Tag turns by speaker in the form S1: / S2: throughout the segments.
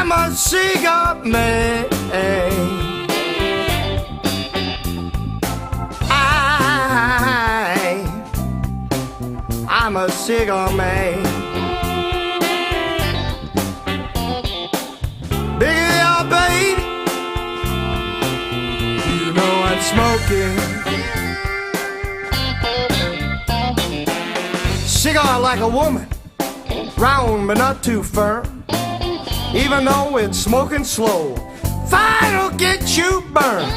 S1: I'm a cigar man. I'm a cigar man. Biggie, oh baby, you know I'm smoking. Cigar like a woman, round but not too firm. Even though it's smoking slow, fire'll get you burned.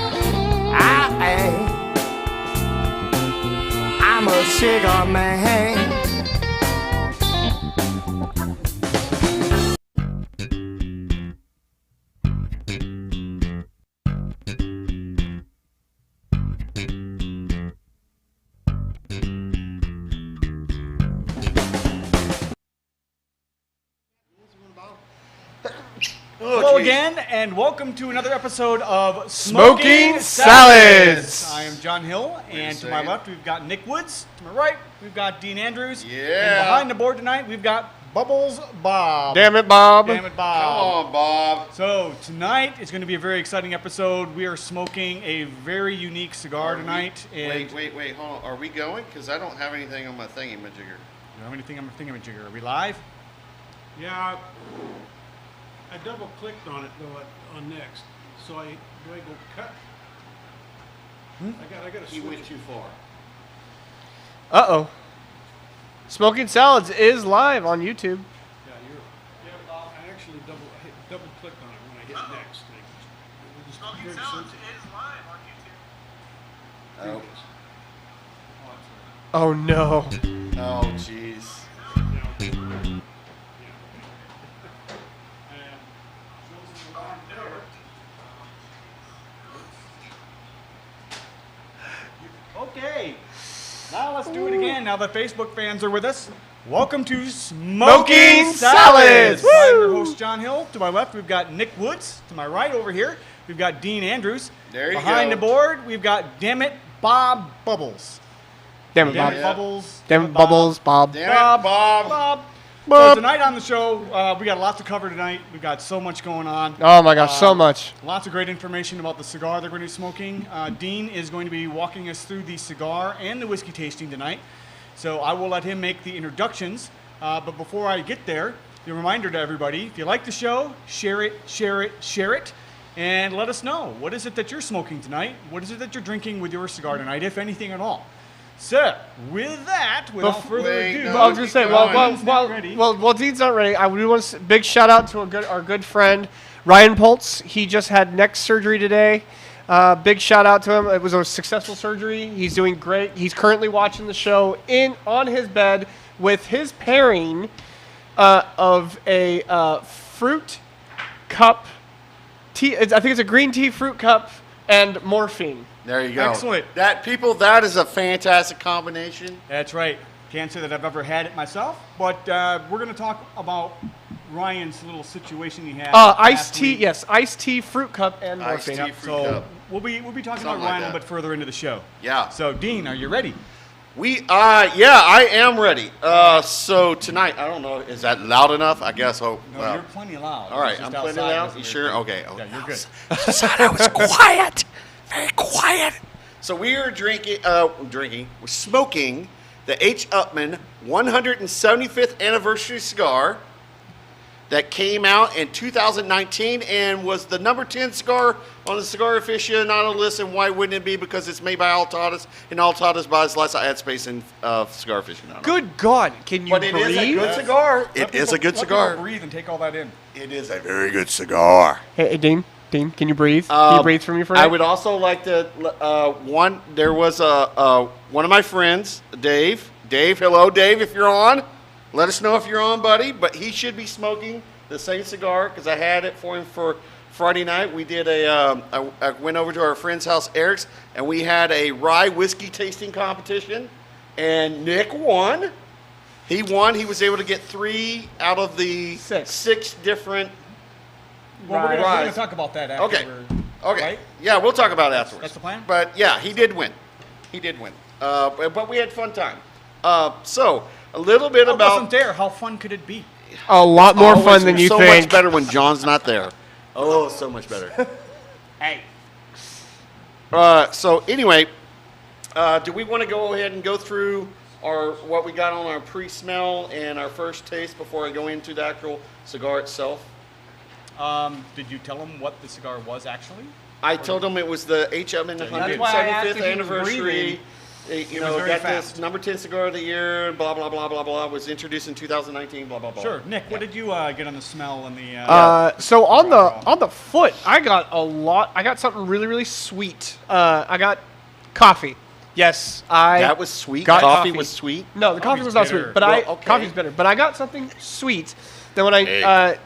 S1: I'm a cigar man.
S2: Hello again, and welcome to another episode of
S3: Smoking Salads.
S2: I am John Hill, and to my left we've got Nick Woods. To my right we've got Dean Andrews.
S3: Yeah.
S2: And behind the board tonight we've got Bubbles Bob.
S3: Damn it, Bob.
S2: Damn it, Bob.
S3: Come on, Bob.
S2: So tonight is going to be a very exciting episode. We are smoking a very unique cigar tonight. And
S3: Wait, hold on. Are we going? Because I don't have anything on my thingy-majigger.
S2: You don't have anything on my thingamajigger. Are we live?
S4: Yeah, I double clicked on it though on next. So do I go cut? I got to
S3: You
S4: switch.
S3: went too far.
S5: Uh-oh. Smoking Salads is live on YouTube.
S4: Yeah, I actually double clicked on it when I hit next.
S2: Smoking Salads is live on YouTube.
S3: Oh.
S5: Oh, no.
S3: Oh, jeez.
S2: Okay, now let's do it again. Now the Facebook fans are with us. Welcome to Smoking
S5: Salads.
S2: I'm your host, John Hill. To my left, we've got Nick Woods. To my right over here, we've got Dean Andrews.
S3: There you
S2: Behind
S3: go.
S2: the board, we've got Damn It, Bob Bubbles.
S5: Damn it,
S2: Damn
S5: Bob.
S2: it, Bubbles.
S5: Damn it, Bubbles, Bob.
S3: Damn it, Bob.
S2: Bob.
S5: Bob.
S2: So tonight on the show, we got a lot to cover tonight. We've got so much going on.
S5: Oh, my gosh, so much.
S2: Lots of great information about the cigar they're going to be smoking. Dean is going to be walking us through the cigar and the whiskey tasting tonight. So I will let him make the introductions. But before I get there, the reminder to everybody, if you like the show, share it, share it, share it, and let us know. What is it that you're smoking tonight? What is it that you're drinking with your cigar tonight, if anything at all? So, with that, without further ado,
S3: no,
S5: I was going to say,
S2: Dean's not ready.
S5: well, Dean's not ready. I would want a big shout out to our good friend, Ryan Poltz. He just had neck surgery today. Big shout out to him. It was a successful surgery. He's doing great. He's currently watching the show on his bed with his pairing of a fruit cup tea. I think it's a green tea fruit cup and morphine.
S3: There you go.
S2: Excellent.
S3: That is a fantastic combination.
S2: That's right. Can't say that I've ever had it myself, but we're going to talk about Ryan's little situation he had.
S5: Iced
S2: last
S5: tea,
S2: week.
S5: yes, iced tea fruit cup and
S3: Iced
S5: morphine.
S3: tea. Fruit
S2: So
S3: cup.
S2: we'll be talking
S3: Something
S2: about
S3: like
S2: Ryan a
S3: that.
S2: little bit further into the show.
S3: Yeah.
S2: So Dean, are you ready?
S3: I am ready. So tonight, I don't know, is that loud enough? I guess. Oh,
S2: No,
S3: well.
S2: you're plenty loud.
S3: All right,
S2: It's
S3: I'm
S2: just
S3: plenty
S2: outside,
S3: loud.
S2: isn't
S3: You
S2: it?
S3: sure? Okay.
S2: Yeah, you're good.
S3: I was quiet. Very quiet. So we are we're smoking the H Upman 175th anniversary cigar that came out in 2019 and was the number 10 cigar on the Cigar Aficionado list. And why wouldn't it be? Because it's made by Altadas, and Altadas buys less ad space in Cigar Aficionado.
S5: Good God, can you
S3: But it
S5: breathe?
S3: is a good cigar. It is a good
S2: Let
S3: cigar.
S2: people breathe and take all that in.
S3: It is a very good cigar.
S5: Hey, Dean, can you breathe? Can you breathe for me for a
S3: I
S5: minute?
S3: would also like to, there was one of my friends, Dave. Dave, hello, Dave, if you're on. Let us know if you're on, buddy. But he should be smoking the same cigar because I had it for him for Friday night. We did I went over to our friend's house, Eric's, and we had a rye whiskey tasting competition. And Nick won. He won. He was able to get 3 out of the six different.
S2: Well, we're
S3: Right.
S2: going to talk about that after.
S3: Okay. Okay.
S2: Right?
S3: Yeah, we'll talk about it afterwards.
S2: That's the plan?
S3: But yeah, he did win. He did win. But we had fun time. So a little bit
S2: I
S3: about.
S2: wasn't there. How fun could it be?
S5: A lot more
S3: Always
S5: fun than you
S3: so
S5: think.
S3: much better when John's not there. Oh, so much better.
S2: Hey.
S3: So anyway, do we want to go ahead and go through what we got on our pre-smell and our first taste before I go into the actual cigar itself?
S2: Did you tell him what the cigar was actually?
S3: I told him it was the H Upman
S2: That's why I asked if
S3: 175th
S2: he was
S3: anniversary.
S2: breathing.
S3: You
S2: It was
S3: know,
S2: very
S3: got
S2: fast.
S3: this number 10 cigar of the year, blah, blah, blah, blah, blah. Was introduced in 2019, blah, blah, blah.
S2: Sure. Nick, what did you get on the smell and the?
S5: So on the foot, I got a lot. I got something really really sweet. I got coffee. Yes,
S3: That was sweet.
S5: got
S3: Coffee
S5: coffee.
S3: was sweet.
S5: No, the coffee
S2: Coffee's
S5: was not
S2: bitter.
S5: sweet, but
S3: Well, okay.
S5: coffee's bitter. But I got something sweet. Then when
S3: Hey.
S5: I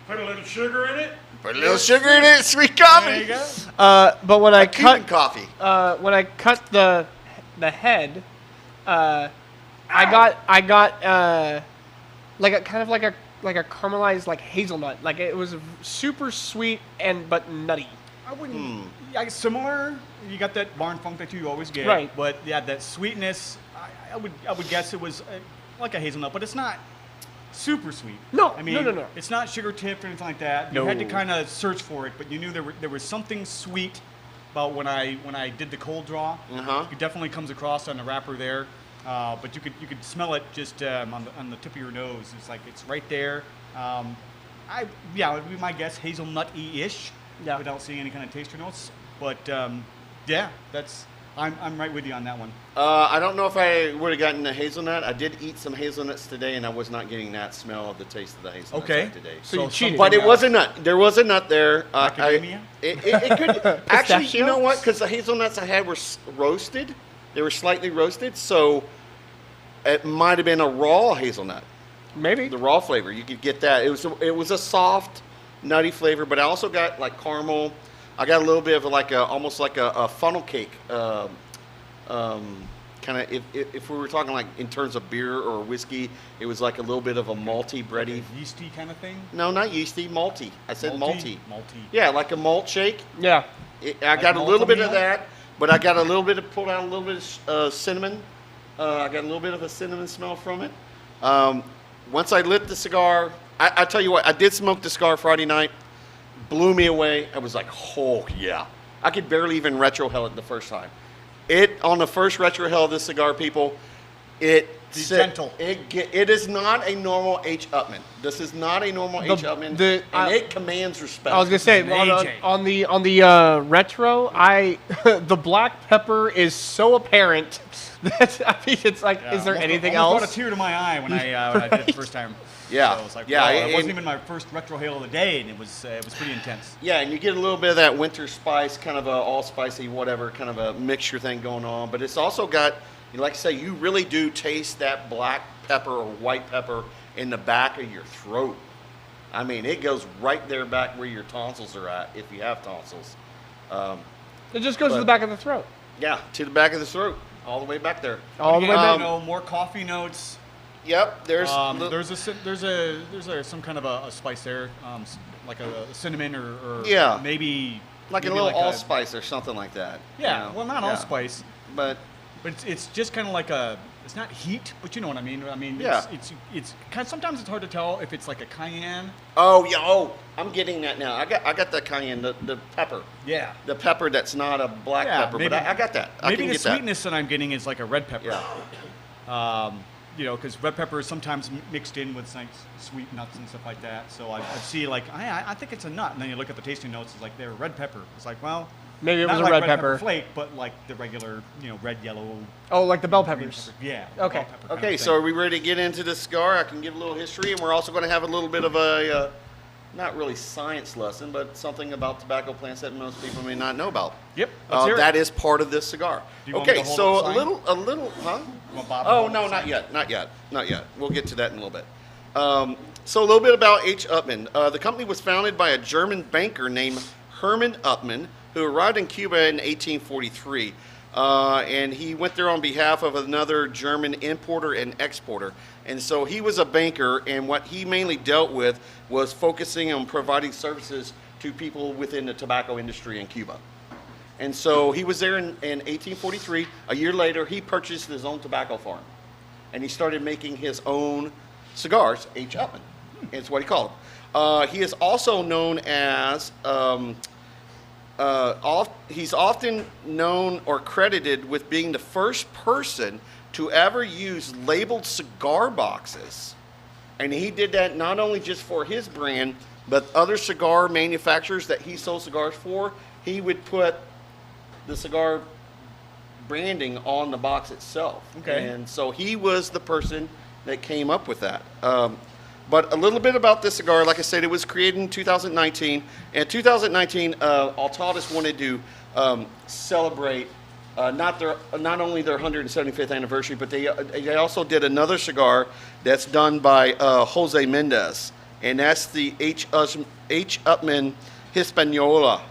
S4: Put a little sugar in it.
S3: Put a little sugar in it, sweet
S2: There
S3: coffee.
S2: you go.
S5: but when I
S3: Cuban
S5: cut
S3: coffee.
S5: when I cut the head, I got like a kind of like a caramelized like hazelnut. Like it was super sweet but nutty.
S2: I wouldn't. Yeah, similar. You got that barn funk that you always get.
S5: Right.
S2: But yeah, that sweetness. I would guess it was like a hazelnut, but it's not super sweet.
S5: No,
S2: I mean,
S5: no.
S2: It's not sugar tipped or anything like that. You had to
S5: No.
S2: kind of search for it, but you knew there was something sweet about when I did the cold draw.
S3: Uh-huh.
S2: It definitely comes across on the wrapper there. But you could smell it just on the tip of your nose. It's like it's right there. It would be my guess hazelnut-y-ish.
S5: Yeah.
S2: Without seeing any kind of taster notes. But yeah, I'm right with you on that one.
S3: I don't know if I would have gotten the hazelnut. I did eat some hazelnuts today, and I was not getting that smell of the taste of the hazelnuts
S2: Okay.
S3: today.
S5: So you cheated.
S3: But it was a nut. There was a nut there.
S2: Macadamia?
S3: It could actually. You know
S5: Pistachio?
S3: what? Because the hazelnuts I had were roasted. They were slightly roasted, so it might have been a raw hazelnut.
S5: Maybe.
S3: The raw flavor, you could get that. It was a soft, nutty flavor, but I also got like caramel. I got a little bit of almost like a funnel cake. Kind of if we were talking like in terms of beer or whiskey, it was like a little bit of a malty, bready.
S2: Yeasty kind of thing.
S3: No, not yeasty, malty. I said malty.
S2: Malty.
S3: Yeah, like a malt shake.
S5: Yeah.
S3: I got a little bit of
S2: maltomio?
S3: that, but I got a little bit pulled out a little bit of cinnamon. I got a little bit of a cinnamon smell from it. Once I lit the cigar, I tell you what, I did smoke the cigar Friday night. Blew me away. I was like, oh yeah. I could barely even retrohale it the first time. On the first retrohale of this cigar, people,
S2: Be gentle.
S3: It is not a normal H Upman. This is not a normal H Upman, and it commands respect.
S5: I was gonna say
S2: This is an AJ.
S5: on the retro, the black pepper is so apparent that I mean it's like, is there anything
S2: almost
S5: else?
S2: brought a tear to my eye when I did it the first time.
S3: Yeah.
S2: So it was like,
S3: Yeah,
S2: wow, it
S3: and-
S2: wasn't even my first retro hail of the day, and it was pretty intense.
S3: Yeah, and you get a little bit of that winter spice, kind of a all spicy, whatever, kind of a mixture thing going on. But it's also got, like I say, you really do taste that black pepper or white pepper in the back of your throat. I mean, it goes right there back where your tonsils are at, if you have tonsils.
S5: It just goes to
S3: but-
S5: the back of the throat.
S3: Yeah, to the back of the throat, all the way back there.
S5: All the way
S2: Again,
S5: back.
S2: more coffee notes.
S3: Yep, there's
S2: There's some kind of a spice there, like a cinnamon or
S3: Yeah.
S2: maybe
S3: like a
S2: maybe
S3: little allspice or something like that.
S2: Yeah,
S3: you know?
S2: well, not
S3: Yeah.
S2: allspice,
S3: But
S2: but it's just kind of like it's not heat, but you know what I mean. I mean,
S3: Yeah.
S2: it's kind of, sometimes it's hard to tell if it's like a cayenne.
S3: I'm getting that now. I got the cayenne, the pepper.
S2: Yeah.
S3: The pepper that's not a black
S2: Yeah,
S3: pepper,
S2: maybe-
S3: but I got that. I
S2: Maybe
S3: can
S2: the
S3: get that.
S2: sweetness that I'm getting is like a red pepper.
S3: Yeah.
S2: Because red pepper is sometimes mixed in with like sweet nuts and stuff like that. So I see like I think it's a nut, and then you look at the tasting notes, it's like they're red pepper. It's like, well,
S5: Maybe it
S2: not
S5: was a
S2: like
S5: red
S2: pepper
S5: pepper.
S2: flake, but like the regular, red, yellow,
S5: Oh, like the bell
S2: green
S5: peppers.
S2: pepper. Yeah.
S5: Okay.
S2: bell pepper kind
S3: Okay,
S2: of
S3: so
S2: thing.
S3: are we ready to get into the cigar? I can give a little history, and we're also going to have a little bit of a, not really science lesson, but something about tobacco plants that most people may not know about.
S2: Yep. Let's hear it.
S3: That is part of this cigar.
S2: Do you want me
S3: Okay,
S2: to hold
S3: so
S2: up the sign?
S3: a little, huh?
S2: You want Bob to
S3: Oh,
S2: hold
S3: no,
S2: the sign?
S3: not yet. We'll get to that in a little bit. So a little bit about H. Upman. The company was founded by a German banker named Hermann Upmann, who arrived in Cuba in 1843. And he went there on behalf of another German importer and exporter. And so he was a banker, and what he mainly dealt with was focusing on providing services to people within the tobacco industry in Cuba. And so he was there in 1843. A year later, he purchased his own tobacco farm. And he started making his own cigars, H. Upman. It's what he called them. He is also known as, he's often known or credited with being the first person to ever use labeled cigar boxes. And he did that not only just for his brand, but other cigar manufacturers that he sold cigars for, he would put the cigar branding on the box itself.
S2: Okay.
S3: And so he was the person that came up with that. But a little bit about this cigar, like I said, it was created in 2019. And in 2019, Altadas wanted to celebrate not only their 175th anniversary, but they also did another cigar that's done by Jose Mendez, and that's the H Upman Hispaniola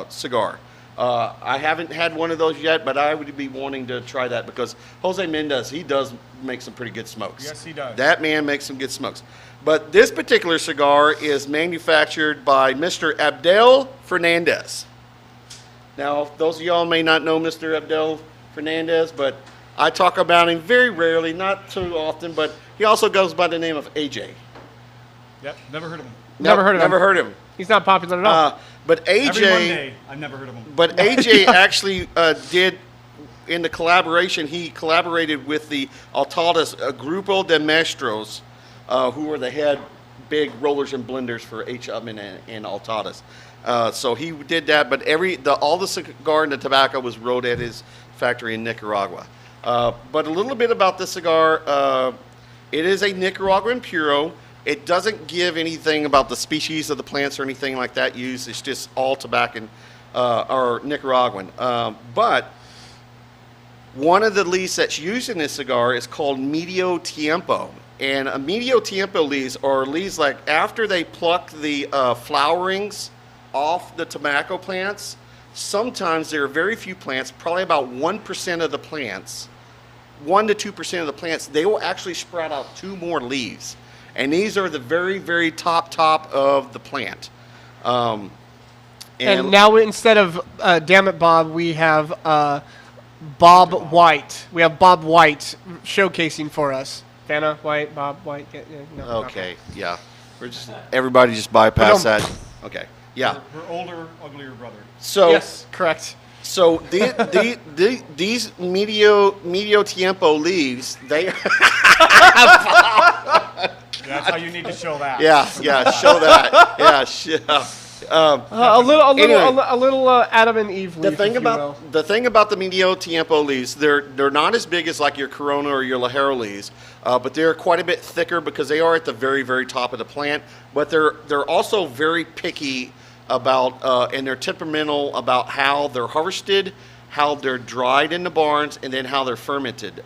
S3: cigar. I haven't had one of those yet, but I would be wanting to try that because Jose Mendez, he does make some pretty good smokes.
S2: Yes, he does.
S3: That man makes some good smokes. But this particular cigar is manufactured by Mr. Abdel Fernandez. Now, those of y'all may not know Mr. Abdel Fernandez, but I talk about him very rarely, not too often, but he also goes by the name of AJ.
S2: Yep, never heard of him.
S5: Never heard of him.
S3: Never heard him.
S5: He's not popular at all.
S3: But AJ,
S2: Every Monday, I've never heard of him.
S3: But AJ actually did, in the collaboration, he collaborated with the Altadas Grupo de Maestros, who were the head big rollers and blenders for H Upman and Altadas. So he did that, but all the cigar and the tobacco was rolled at his factory in Nicaragua. But a little bit about the cigar. It is a Nicaraguan Puro. It doesn't give anything about the species of the plants or anything like that used. It's just all tobacco or Nicaraguan. But one of the leaves that's used in this cigar is called Medio Tiempo. And a Medio Tiempo leaves are leaves like after they pluck the flowerings off the tobacco plants, sometimes there are very few plants, probably about 1% of the plants, 1 to 2% of the plants, they will actually sprout out 2 more leaves. And these are the very, very top of the plant.
S5: And now instead of Damn It Bob, we have Bob White. We have Bob White showcasing for us. Vanna White, Bob White. No,
S3: okay, yeah. Everybody just bypass that. Okay, yeah.
S2: Her older, uglier brother.
S3: So
S5: yes, correct.
S3: So these medio tiempo leaves, they
S2: That's how you need to show that.
S3: yeah, show that.
S5: A little Adam and Eve leaf.
S3: The thing about the Medio Tiempo leaves, they're not as big as like your Corona or your Lajero leaves, but they're quite a bit thicker because they are at the very, very top of the plant. But they're also very picky about and they're temperamental about how they're harvested, how they're dried in the barns, and then how they're fermented.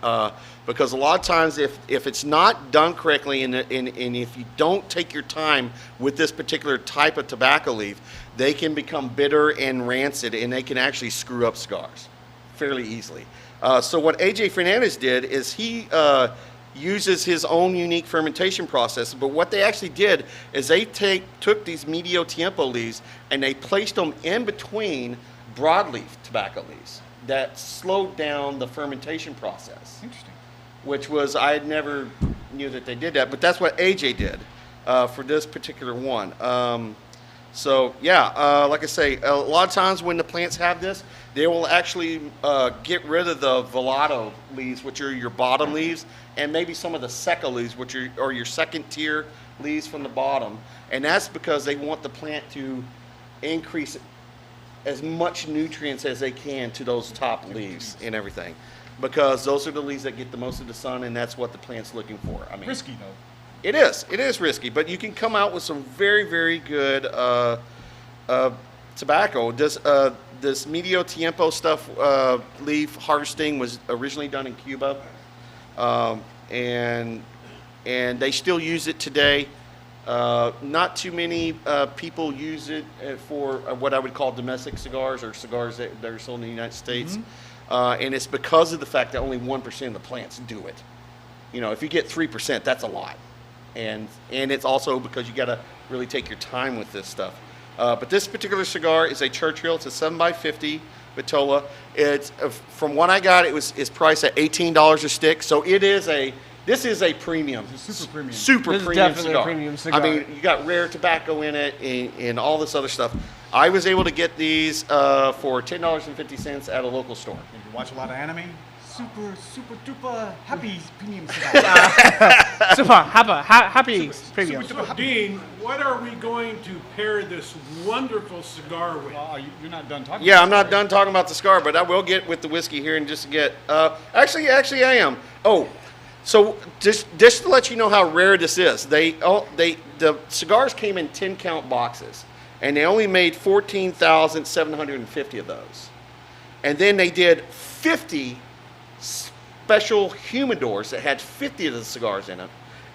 S3: Because a lot of times, if it's not done correctly, and if you don't take your time with this particular type of tobacco leaf, they can become bitter and rancid, and they can actually screw up cigars fairly easily. So what AJ Fernandez did is he uses his own unique fermentation process. But what they actually did is they took these Medio Tiempo leaves and they placed them in between broadleaf tobacco leaves that slowed down the fermentation process.
S2: Interesting.
S3: Which was, I never knew that they did that, but that's what AJ did for this particular one. So yeah, like I say, a lot of times when the plants have this, they will actually get rid of the velato leaves, which are your bottom leaves, and maybe some of the seca leaves, which are your second tier leaves from the bottom. And that's because they want the plant to increase as much nutrients as they can to those top leaves and everything. Because those are the leaves that get the most of the sun, and that's what the plant's looking for. I mean,
S2: risky though.
S3: It is risky, but you can come out with some very, very good tobacco. This Medio Tiempo stuff, leaf harvesting was originally done in Cuba, and they still use it today. Not too many people use it for what I would call domestic cigars or cigars that are sold in the United States. Mm-hmm. And it's because of the fact that only 1% of the plants do it. You know, if you get 3%, that's a lot. And it's also because you got to really take your time with this stuff. But this particular cigar is a Churchill. It's a 7x50 Vitola. It's from what I got, it's priced at $18 a stick. So it is a This is a premium.
S2: It's a super premium.
S3: Super
S5: This is
S3: premium
S5: definitely a
S3: cigar.
S5: premium cigar.
S3: I mean, you got rare tobacco in it and all this other stuff. I was able to get these for $10.50 at a local store.
S2: If you watch a lot of anime, super duper happy premium cigar.
S5: Super happy premium.
S4: So, Dean, what are we going to pair this wonderful cigar with?
S2: You're not done talking.
S3: Yeah,
S2: about
S3: I'm not
S2: it,
S3: done talking about the cigar, but I will get with the whiskey here in just a get. Actually, I am. Oh, so just to let you know how rare this is, the cigars came in 10-count boxes, and they only made 14,750 of those, and then they did 50 special humidors that had 50 of the cigars in them,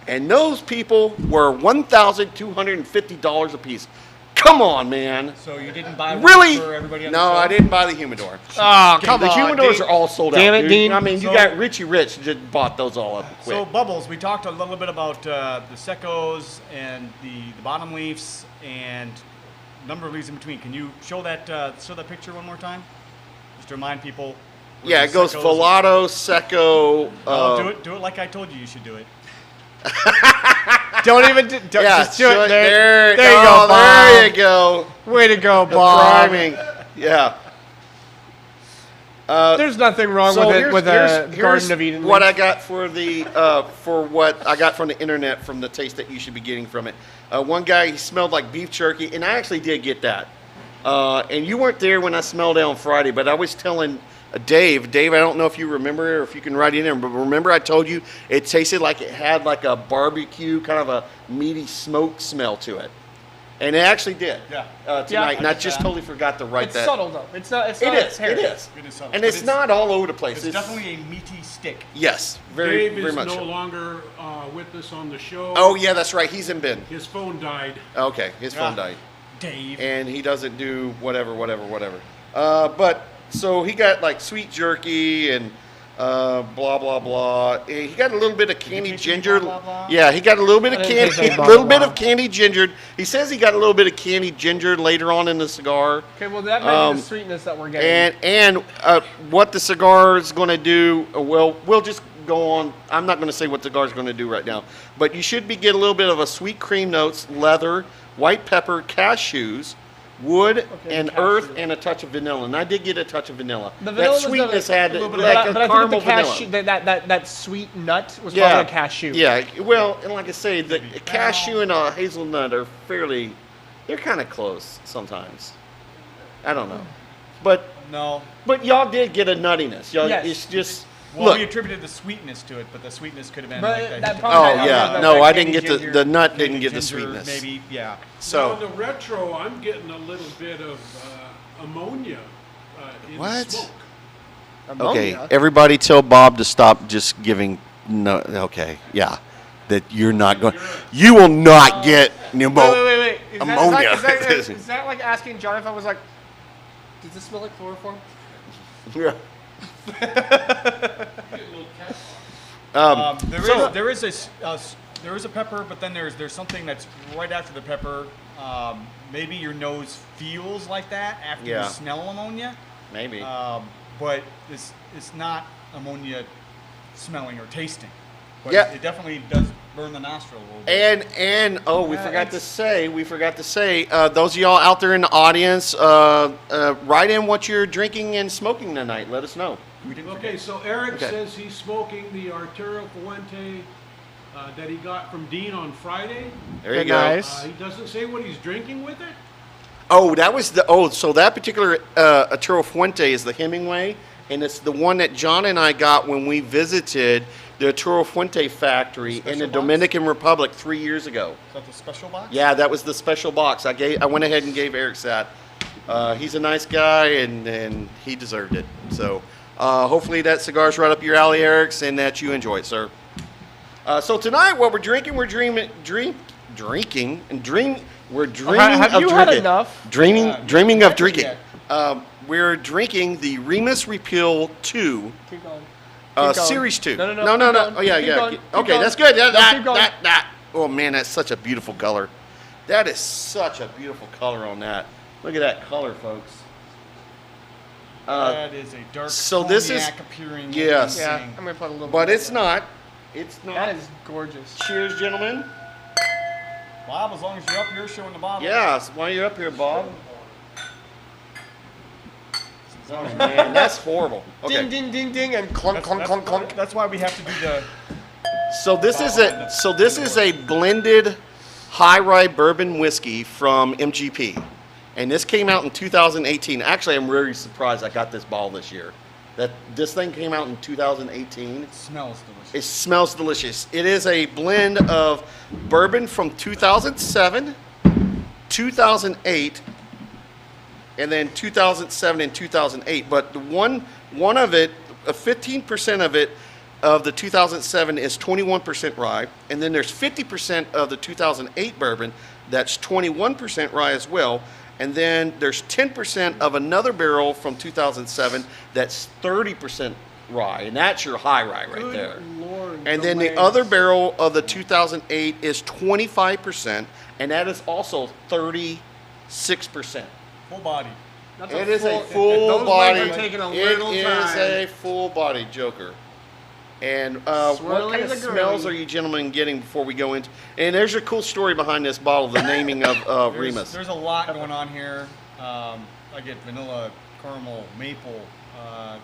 S3: and those people were $1,250 a piece. Come on, man.
S2: So you didn't buy one
S3: Really?
S2: for everybody on
S3: No,
S2: the show?
S3: I didn't buy the humidor.
S5: Oh, come
S3: The
S5: on.
S3: humidors
S5: Dean.
S3: are all sold
S5: Damn
S3: out.
S5: it,
S3: dude.
S5: Dean.
S3: I mean, you
S2: So-
S3: got Richie Rich just bought those all up quick.
S2: So Bubbles, we talked a little bit about the secos and the bottom leaves and a number of leaves in between. Can you show that picture one more time? Just to remind people. where
S3: yeah,
S2: the
S3: it goes
S2: secos-
S3: Filato, Secco.
S2: Oh, do it like I told you should do it.
S5: Don't even. Don't,
S3: Yeah,
S5: just do it.
S3: there
S5: you go, Bob.
S3: There you go.
S5: Way to go,
S3: The
S5: Bob.
S3: priming. Yeah.
S5: There's nothing wrong
S3: So
S5: with it
S3: here's-
S5: with
S3: here's
S5: a Garden of Eden.
S3: what
S5: leaf.
S3: I got for the what I got from the internet from the taste that you should be getting from it. One guy, he smelled like beef jerky, and I actually did get that. And you weren't there when I smelled it on Friday, but I was telling Dave, I don't know if you remember or if you can write it in, but remember I told you it tasted like it had like a barbecue, kind of a meaty smoke smell to it. And it actually did.
S2: Yeah.
S3: Tonight,
S5: Yeah.
S3: and I just totally forgot to write
S5: It's
S3: that.
S5: subtle though. It's not. It's
S3: It
S5: not.
S3: is.
S5: It's
S3: It
S5: hairy.
S3: is.
S2: It is subtle,
S3: And
S2: but
S3: it's not all over the place.
S2: It's definitely a meaty stick.
S3: Yes, very,
S4: Dave
S3: very
S4: is
S3: much.
S4: no
S3: so.
S4: longer with us on the show.
S3: Oh yeah, that's right. He's in bin.
S4: His phone died.
S3: Okay, his phone
S2: Ah.
S3: died,
S2: Dave.
S3: and he doesn't do whatever. But so he got like sweet jerky and blah blah blah. He got a little bit of candy
S2: taste
S3: ginger.
S2: blah, blah, blah?
S3: Yeah, he got a little bit of
S5: I didn't taste
S3: candy,
S5: any
S3: a
S5: blah,
S3: little
S5: blah,
S3: bit of
S5: blah.
S3: candy ginger. He says he got a little bit of candy ginger later on in the cigar.
S5: Okay, well that might be the sweetness that we're getting.
S3: And what the cigar is going to do, well, we'll just go on. I'm not going to say what the cigar is going to do right now, but you should be get a little bit of a sweet cream notes, leather, white pepper, cashews, wood, and
S5: cashew.
S3: earth, and a touch of vanilla. And I did get a touch of vanilla.
S5: The vanilla
S3: That
S5: was
S3: sweetness had
S2: a little bit of
S3: like
S5: but
S3: a
S5: I think
S3: caramel
S5: the cashew,
S3: vanilla.
S5: that sweet nut was
S3: Yeah,
S5: probably a cashew.
S3: Yeah, well, and like I say, the cashew and a hazelnut are fairly, they're kind of close sometimes. I don't know, but
S2: No.
S3: y'all did get a nuttiness. Y'all,
S5: Yes.
S3: it's just.
S2: Well,
S3: Look,
S2: we attributed the sweetness to it, but the sweetness could have been
S5: But
S2: like
S5: that
S2: the
S5: probably
S3: Oh
S5: had-
S3: yeah,
S5: that-
S3: no,
S5: that
S3: I
S5: candy
S3: didn't get
S5: ginger.
S3: the nut. Didn't
S2: candy
S3: get the
S2: ginger,
S3: sweetness.
S2: Maybe, yeah.
S4: Now,
S3: So
S4: the retro, I'm getting a little bit of ammonia in
S3: What?
S4: the smoke.
S3: okay,
S5: Ammonia.
S3: everybody tell Bob to stop just giving. No, okay, yeah, that you're not going. You will not get pneumo.
S5: Wait. Is that-
S3: Ammonia.
S5: Is that like asking John if I was like, does this smell like chloroform?
S3: Yeah.
S2: There is a pepper, but then there's something that's right after the pepper. Maybe your nose feels like that after
S3: Yeah.
S2: you smell ammonia,
S3: Maybe.
S2: but it's not ammonia smelling or tasting. But
S3: Yeah.
S2: it definitely does burn the nostril a little bit.
S3: And we
S5: Yeah,
S3: forgot to say, those of y'all out there in the audience, write in what you're drinking and smoking tonight. Let us know.
S2: We didn't
S4: Okay,
S2: forget.
S4: so Eric
S3: Okay.
S4: says he's smoking the Arturo Fuente that he got from Dean on Friday.
S3: There you
S5: Good
S3: go.
S5: nice.
S4: He doesn't say what he's drinking with it.
S3: Oh, that was so that particular Arturo Fuente is the Hemingway, and it's the one that John and I got when we visited the Arturo Fuente factory in the
S2: Special box?
S3: Dominican Republic 3 years ago.
S2: Is that the special box?
S3: Yeah, that was the special box. I went ahead and gave Eric that. He's a nice guy, and he deserved it. So hopefully that cigar's right up your alley, Eric's, and that you enjoy it, sir. So tonight, what we're drinking, we're dreaming of drinking.
S5: Have you had enough?
S3: Dreaming of
S2: Not
S3: drinking.
S2: yet.
S3: We're drinking the Remus Repeal 2,
S5: Keep going. Keep going.
S3: Series 2.
S5: No.
S3: No.
S5: Keep
S3: Oh, yeah,
S5: going.
S3: yeah.
S5: Keep
S3: Okay,
S5: going.
S3: that's good.
S5: Keep going.
S3: Oh, man, that's such a beautiful color. That is such a beautiful color on that. Look at that color, folks.
S2: That is a dark
S3: so this is-
S2: cognac appearing
S3: yes.
S5: Yeah,
S2: thing.
S5: I'm gonna put a little.
S3: But
S5: bit
S3: it's
S5: of
S3: not. It's not.
S5: That is gorgeous.
S3: Cheers, gentlemen.
S2: Bob, as long as you're up here showing the bottle.
S3: Yeah, so while you're up here, Bob. Oh man, that's horrible. Okay.
S5: Ding, ding, ding, ding, and clunk, clunk, clunk, clunk.
S2: That's why we have to do the.
S3: So this is a blended high rye bourbon whiskey from MGP, and this came out in 2018. Actually, I'm really surprised I got this bottle this year. That this thing came out in 2018.
S2: It smells delicious.
S3: It smells delicious. It is a blend of bourbon from 2007, 2008, and then 2007 and 2008. But the one of it, 15% of it, of the 2007 is 21% rye, and then there's 50% of the 2008 bourbon that's 21% rye as well, and then there's 10% of another barrel from 2007 that's 30% rye, and that's your high rye right
S5: Good
S3: there.
S5: Lord,
S3: And then the
S5: legs.
S3: other barrel of the 2008 is 25%, and that is also 36%.
S2: Full body.
S5: That's
S3: It is a
S5: those
S3: full
S5: legs
S3: body.
S5: are taking a
S3: It
S5: little
S3: is
S5: time.
S3: a full body Joker. And what
S5: Swirly
S3: kind of
S5: as a
S3: smells
S5: girly.
S3: are you gentlemen getting before we go into? And there's a cool story behind this bottle, the naming of Remus.
S2: There's a lot going on here. I get vanilla, caramel, maple,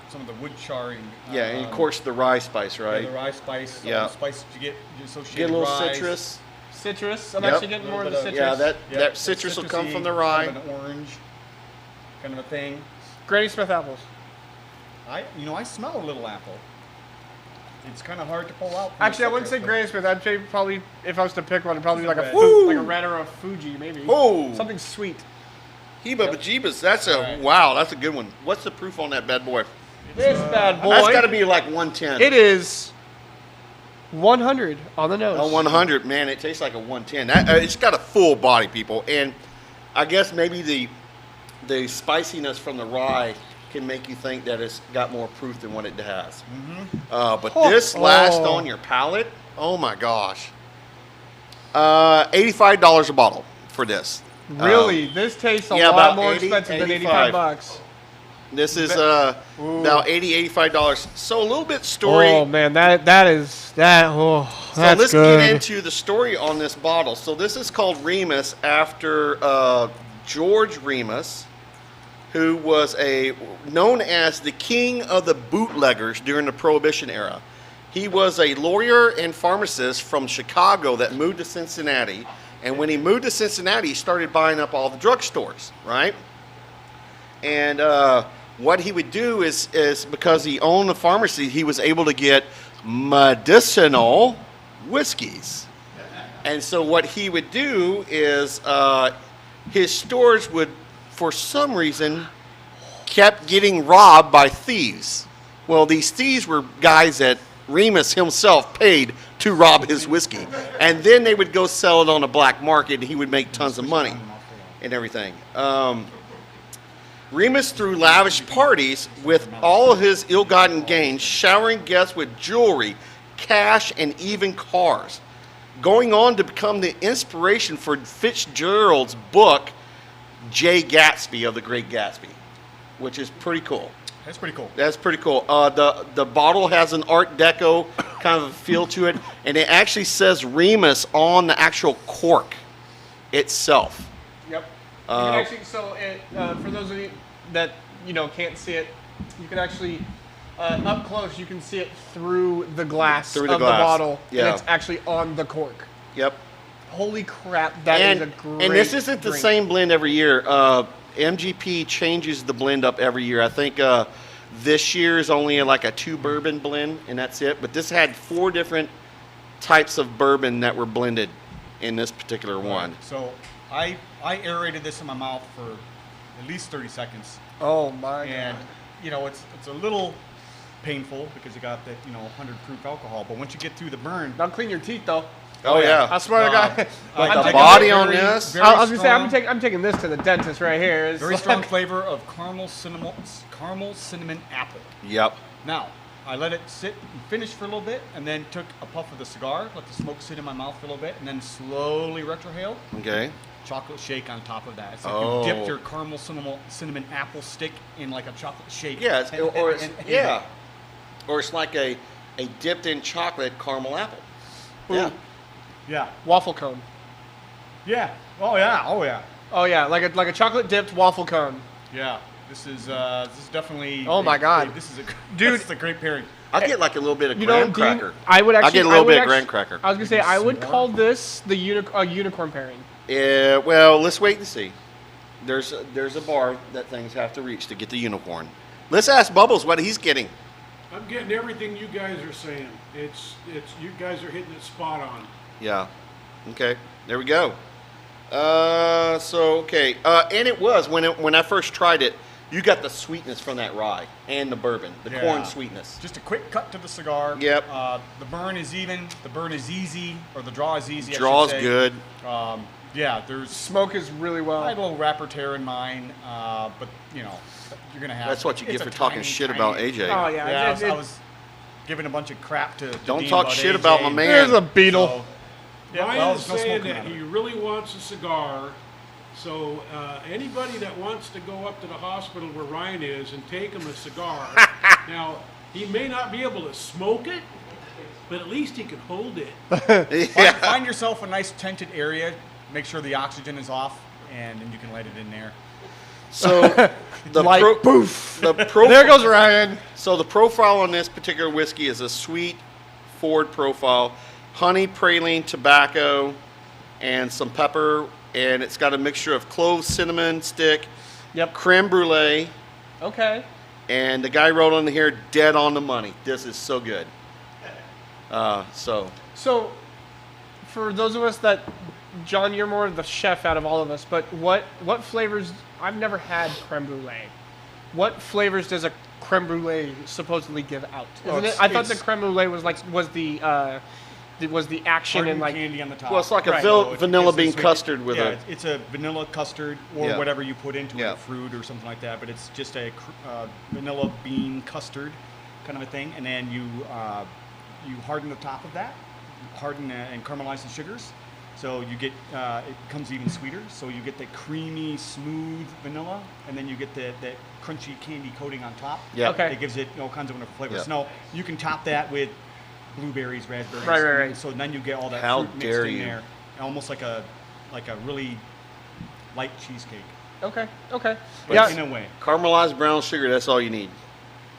S2: some of the wood charring.
S3: Yeah, and of course the rye spice,
S2: yeah,
S3: right?
S2: the rye spice.
S3: Yeah.
S2: The spice that you get associated
S3: Get a little
S2: ryes.
S3: citrus.
S5: Citrus. I'm
S3: Yep.
S5: actually getting more of the
S2: Little bit
S5: citrus.
S3: Yeah, that
S2: Yep,
S3: citrus will
S2: citrusy,
S3: come from the rye.
S2: Kind of an orange, kind of a thing.
S5: Granny Smith apples.
S2: I smell a little apple. It's kind of hard to pull out. from
S5: Actually, I
S2: the
S5: wouldn't say
S2: citrus,
S5: Granny Smith. I'd say probably, if I was to pick one, it'd probably be like a
S2: Woo!
S5: like a red or a Fuji, maybe.
S3: Whoa.
S5: Something sweet.
S3: Heba bejeebus, that's a
S2: Alright.
S3: wow, that's a good one. What's the proof on that bad boy?
S5: This bad boy.
S3: That's got to be like 110.
S5: It is 100 on the nose.
S3: A 100, man, it tastes like a 110. It's got a full body, people, and I guess maybe the spiciness from the rye can make you think that it's got more proof than what it has. But this lasts on your palate. Oh my gosh. $85 a bottle for this.
S5: Really? This tastes a
S3: yeah,
S5: lot
S3: about
S5: more
S3: 80,
S5: expensive than
S3: 85.
S5: 85 bucks.
S3: This is about $80, $85. So a little bit story.
S5: Oh man, that's
S3: So let's
S5: good.
S3: get into the story on this bottle. So this is called Remus after George Remus, who was known as the king of the bootleggers during the Prohibition era. He was a lawyer and pharmacist from Chicago that moved to Cincinnati. And when he moved to Cincinnati, he started buying up all the drugstores, right? And what he would do is because he owned the pharmacy, he was able to get medicinal whiskeys. And so what he would do is his stores would, for some reason, kept getting robbed by thieves. Well, these thieves were guys that Remus himself paid to rob his whiskey. And then they would go sell it on the black market, and he would make tons of money and everything. Remus threw lavish parties with all of his ill-gotten gains, showering guests with jewelry, cash, and even cars, going on to become the inspiration for Fitzgerald's book, Jay Gatsby of the Great Gatsby, which is pretty cool.
S2: That's pretty cool.
S3: That's pretty cool. The bottle has an Art Deco kind of feel to it, and it actually says Remus on the actual cork itself.
S5: Yep. You can actually, so for those of you that can't see it, you can actually up close. You can see it through the glass
S3: Through the
S5: of
S3: glass.
S5: the bottle,
S3: Yeah.
S5: and it's actually on the cork.
S3: Yep.
S5: Holy crap! That is a great.
S3: And this isn't the
S5: drink.
S3: same blend every year. MGP changes the blend up every year. I think this year is only like a 2 bourbon blend, and that's it. But this had 4 different types of bourbon that were blended in this particular one.
S2: So I aerated this in my mouth for at least 30 seconds,
S5: Oh my
S2: and
S5: god!
S2: it's a little painful because you got that 100 proof alcohol. But once you get through the burn,
S5: Don't clean your teeth though.
S3: Oh, yeah.
S5: I swear to God.
S3: Like
S5: I'm
S3: the
S5: taking
S3: body
S5: it
S3: on
S5: very-
S3: this?
S2: very
S5: I was gonna say
S2: strong.
S5: I'm taking this to the dentist right here. It's
S2: very
S5: like-
S2: strong flavor of caramel cinnamon apple.
S3: Yep.
S2: Now, I let it sit and finish for a little bit, and then took a puff of the cigar, let the smoke sit in my mouth for a little bit, and then slowly retrohaled.
S3: Okay.
S2: Chocolate shake on top of that. It's like
S3: Oh.
S2: you dipped your caramel cinnamon apple stick in like a chocolate shake.
S3: Yeah.
S2: And-
S3: Or
S2: and-
S3: yeah. Or it's like a a dipped in chocolate caramel apple.
S5: Ooh.
S3: Yeah.
S2: Yeah.
S5: Waffle cone.
S2: Yeah. Oh yeah. Oh yeah.
S5: Oh yeah, like a chocolate dipped waffle cone.
S2: Yeah. This is definitely.
S5: Oh my God.
S2: This is a
S5: Dude.
S2: This is a great pairing.
S3: I get like a little bit of
S5: You know,
S3: graham
S5: Dean,
S3: cracker.
S5: I would actually.
S3: I get a little bit of
S5: actually-
S3: graham cracker.
S5: I was gonna say I would
S2: S'more?
S5: call this the unicorn pairing.
S3: Yeah, well, let's wait and see. There's a bar that things have to reach to get the unicorn. Let's ask Bubbles what he's getting.
S4: I'm getting everything you guys are saying. It's you guys are hitting it spot on.
S3: Yeah. Okay. There we go. Okay. And it was when I first tried it. You got the sweetness from that rye and the bourbon, the
S2: Yeah.
S3: corn sweetness.
S2: Just a quick cut to the cigar.
S3: Yep.
S2: The burn is even. The burn is easy, or the draw is easy.
S3: Draw's
S2: I should say.
S3: good.
S2: Yeah. There's.
S5: Smoke is really well.
S2: I had a little wrapper tear in mine, but you know, you're gonna have.
S3: That's what you
S2: it's
S3: get
S2: a
S3: for talking
S2: tiny,
S3: shit
S2: tiny-
S3: about AJ.
S5: Oh yeah.
S2: Yeah,
S5: it-
S2: I
S5: it-
S2: was giving a bunch of crap to.
S3: Don't
S2: Dean
S3: talk shit
S2: AJ.
S3: about my man.
S5: There's a beetle.
S2: So, yeah,
S4: Ryan
S2: well,
S4: is
S2: there's no
S4: saying
S2: smoking
S4: that
S2: out of
S4: he
S2: it.
S4: really wants a cigar. So anybody that wants to go up to the hospital where Ryan is and take him a cigar, now he may not be able to smoke it, but at least he can hold it.
S2: Find yourself a nice tented area. Make sure the oxygen is off, and then you can light it in there.
S3: So the
S5: Like,
S3: poof. The profile.
S5: There goes Ryan.
S3: So the profile on this particular whiskey is a sweet forward profile, honey, praline, tobacco, and some pepper, and it's got a mixture of cloves, cinnamon stick,
S5: Yep.
S3: creme brulee,
S5: Okay.
S3: and the guy wrote on here, dead on the money. This is so good.
S5: So, for those of us that, John, you're more the chef out of all of us, but what flavors? I've never had creme brulee. What flavors does a creme brulee supposedly give out?
S2: Well,
S5: Isn't it?
S2: it's-
S5: I thought the
S2: it's-
S5: creme brulee was the action and
S2: Hardened
S5: like
S2: candy on the top.
S3: Well, it's like a
S5: Right.
S3: vanilla
S2: It's a
S3: bean
S2: sweet-
S3: custard with
S2: yeah,
S3: a.
S2: it's a vanilla custard or
S3: Yeah.
S2: whatever you put into
S3: Yeah.
S2: it, fruit or something like that. But it's just a vanilla bean custard kind of a thing, and then you harden the top of that, harden and caramelize the sugars, so you get it becomes even sweeter. So you get the creamy, smooth vanilla, and then you get that crunchy candy coating on top.
S3: Yeah.
S5: Okay.
S2: It gives it all kinds of wonderful flavors.
S3: Yeah.
S2: So now you can top that with blueberries, raspberries.
S5: Right.
S2: So then you get all that
S3: How
S2: fruit mixed
S3: dare
S2: in
S3: you.
S2: there, almost like a really light cheesecake.
S5: okay.
S3: But
S5: Yeah.
S2: In a way.
S3: Caramelized brown sugar, that's all you need.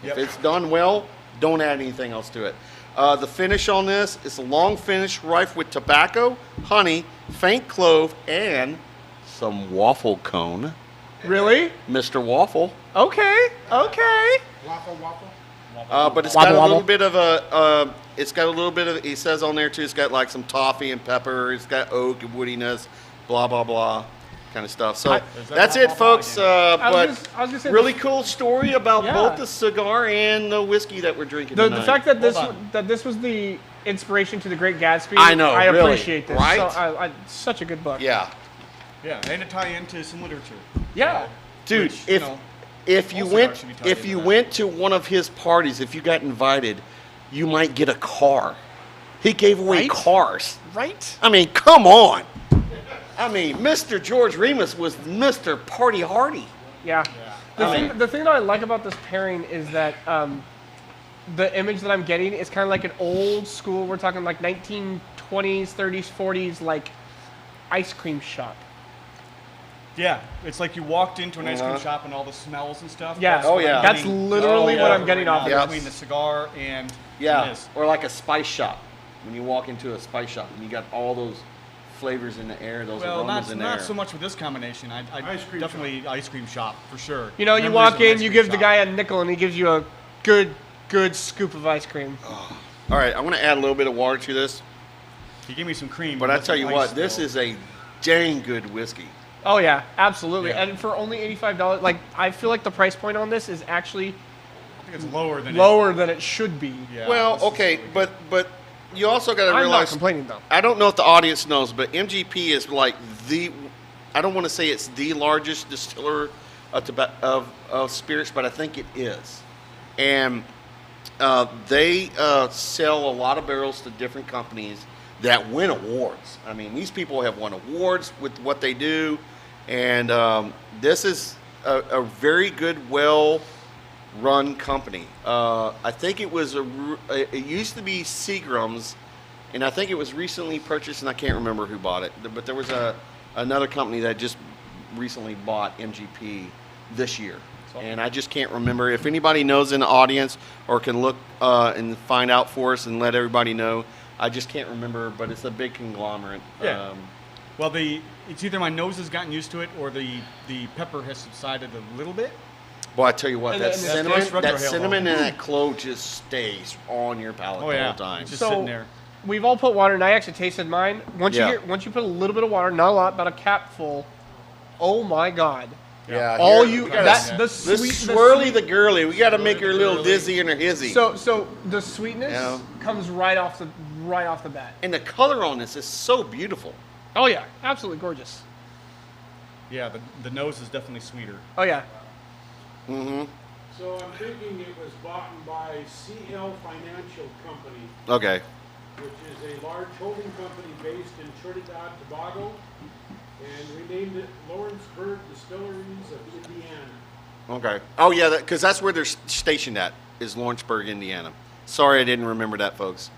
S2: Yep.
S3: If it's done well, don't add anything else to it. The finish on this is a long finish rife with tobacco, honey, faint clove, and some waffle cone.
S5: Really?
S3: Mr. Waffle.
S5: Okay.
S4: Waffle.
S3: But it's got
S5: Wobble,
S3: a little
S5: wobble.
S3: bit of he says on there too, it's got like some toffee and pepper, it's got oak and woodiness, blah, blah, blah, kind of stuff. So
S5: I-
S2: Is that
S3: that's
S2: blah,
S3: it,
S2: blah, blah
S3: folks.
S2: again?
S5: I
S3: But
S5: was gonna say
S3: really cool story about
S5: Yeah.
S3: both the cigar and the whiskey that we're drinking
S5: the
S3: tonight.
S5: fact that
S2: Hold
S5: this was the inspiration to the Great Gatsby.
S3: I know,
S5: I
S3: really,
S5: appreciate this.
S3: right?
S5: So, such a good book.
S3: Yeah.
S2: Yeah, and to tie into some literature.
S5: Yeah.
S3: Dude,
S2: Which, you
S3: if
S2: know,
S3: if you
S2: all
S3: went
S2: cigars should be tied
S3: if
S2: into
S3: you
S2: that.
S3: went to one of his parties, if you got invited, you might get a car. He gave away
S5: Right?
S3: cars.
S5: Right?
S3: I mean, come on. I mean, Mr. George Remus was Mr. Party Hardy.
S5: Yeah.
S3: I
S5: The thing that I like about this pairing is that the image that I'm getting is kind of like an old school. We're talking like 1920s, 30s, 40s, like ice cream shop.
S2: Yeah, it's like you walked into an ice cream
S3: Uh-huh.
S2: shop and all the smells and stuff.
S5: Yeah.
S2: That's
S3: Oh,
S2: what
S3: yeah.
S2: I'm
S5: That's
S2: getting
S5: literally
S3: what
S2: over
S3: I'm
S5: getting
S2: right
S5: off
S2: now
S5: of
S3: this.
S2: between the cigar and
S3: Yeah,
S2: this.
S3: or like a spice shop. When you walk into a spice shop and you got all those flavors in the air, those
S2: Well,
S3: aromas in the air.
S2: not so much with this combination. I
S4: Ice cream
S2: definitely ice cream shop for sure.
S5: You know, you
S2: Memories
S5: walk
S2: of an
S5: in,
S2: ice
S5: you
S2: cream
S5: give the
S2: shop.
S5: guy a nickel, and he gives you a good scoop of ice cream.
S3: All right, I'm going to add a little bit of water to this,
S2: He gave me some cream.
S3: but I
S2: with
S3: tell
S2: some
S3: you
S2: ice,
S3: what, this
S2: though.
S3: is a dang good whiskey.
S5: Oh yeah, absolutely.
S2: Yeah.
S5: And for only $85, like I feel like the price point on this is actually
S2: I think it's lower than
S5: lower than it should be.
S2: It, yeah,
S3: Well,
S2: this is
S3: okay,
S2: really
S3: but you also got to
S5: I'm not
S3: realize.
S5: complaining though.
S3: I don't know if the audience knows, but MGP is like I don't want to say it's the largest distiller of spirits, but I think it is. And they sell a lot of barrels to different companies that win awards. I mean, these people have won awards with what they do. And this is a very good, well run company. I think it was it used to be Seagram's, and I think it was recently purchased, and I can't remember who bought it. But there was another company that just recently bought MGP this year. And I just can't remember. If anybody knows in the audience or can look and find out for us and let everybody know, I just can't remember, but it's a big conglomerate.
S2: Yeah. Well, it's either my nose has gotten used to it or the pepper has subsided a little bit.
S3: Boy, I tell you what, that cinnamon,
S2: retro halo.
S3: and that clove just stays on your palate the whole time.
S2: Just sitting there.
S5: We've all put water, and I actually tasted mine. Once
S3: Yeah.
S5: you put a little bit of water, not a lot, about a cap full. Oh my God!
S3: Yeah.
S5: All
S3: here,
S5: you
S3: we gotta-
S5: that the
S3: the
S5: sweet
S3: swirly, the girly. We got to make her a little dizzy in her hizzy.
S5: So the sweetness
S3: Yeah.
S5: comes right off the bat.
S3: And the color on this is so beautiful.
S5: Oh yeah, absolutely gorgeous.
S2: Yeah, the nose is definitely sweeter.
S5: Oh yeah.
S3: Mm-hmm.
S4: So I'm thinking it was bought by CL Financial Company,
S3: Okay.
S4: which is a large holding company based in Trinidad, Tobago, and renamed it Lawrenceburg Distilleries of Indiana.
S3: Okay. Oh yeah, because that's where they're stationed at, is Lawrenceburg, Indiana. Sorry, I didn't remember that, folks.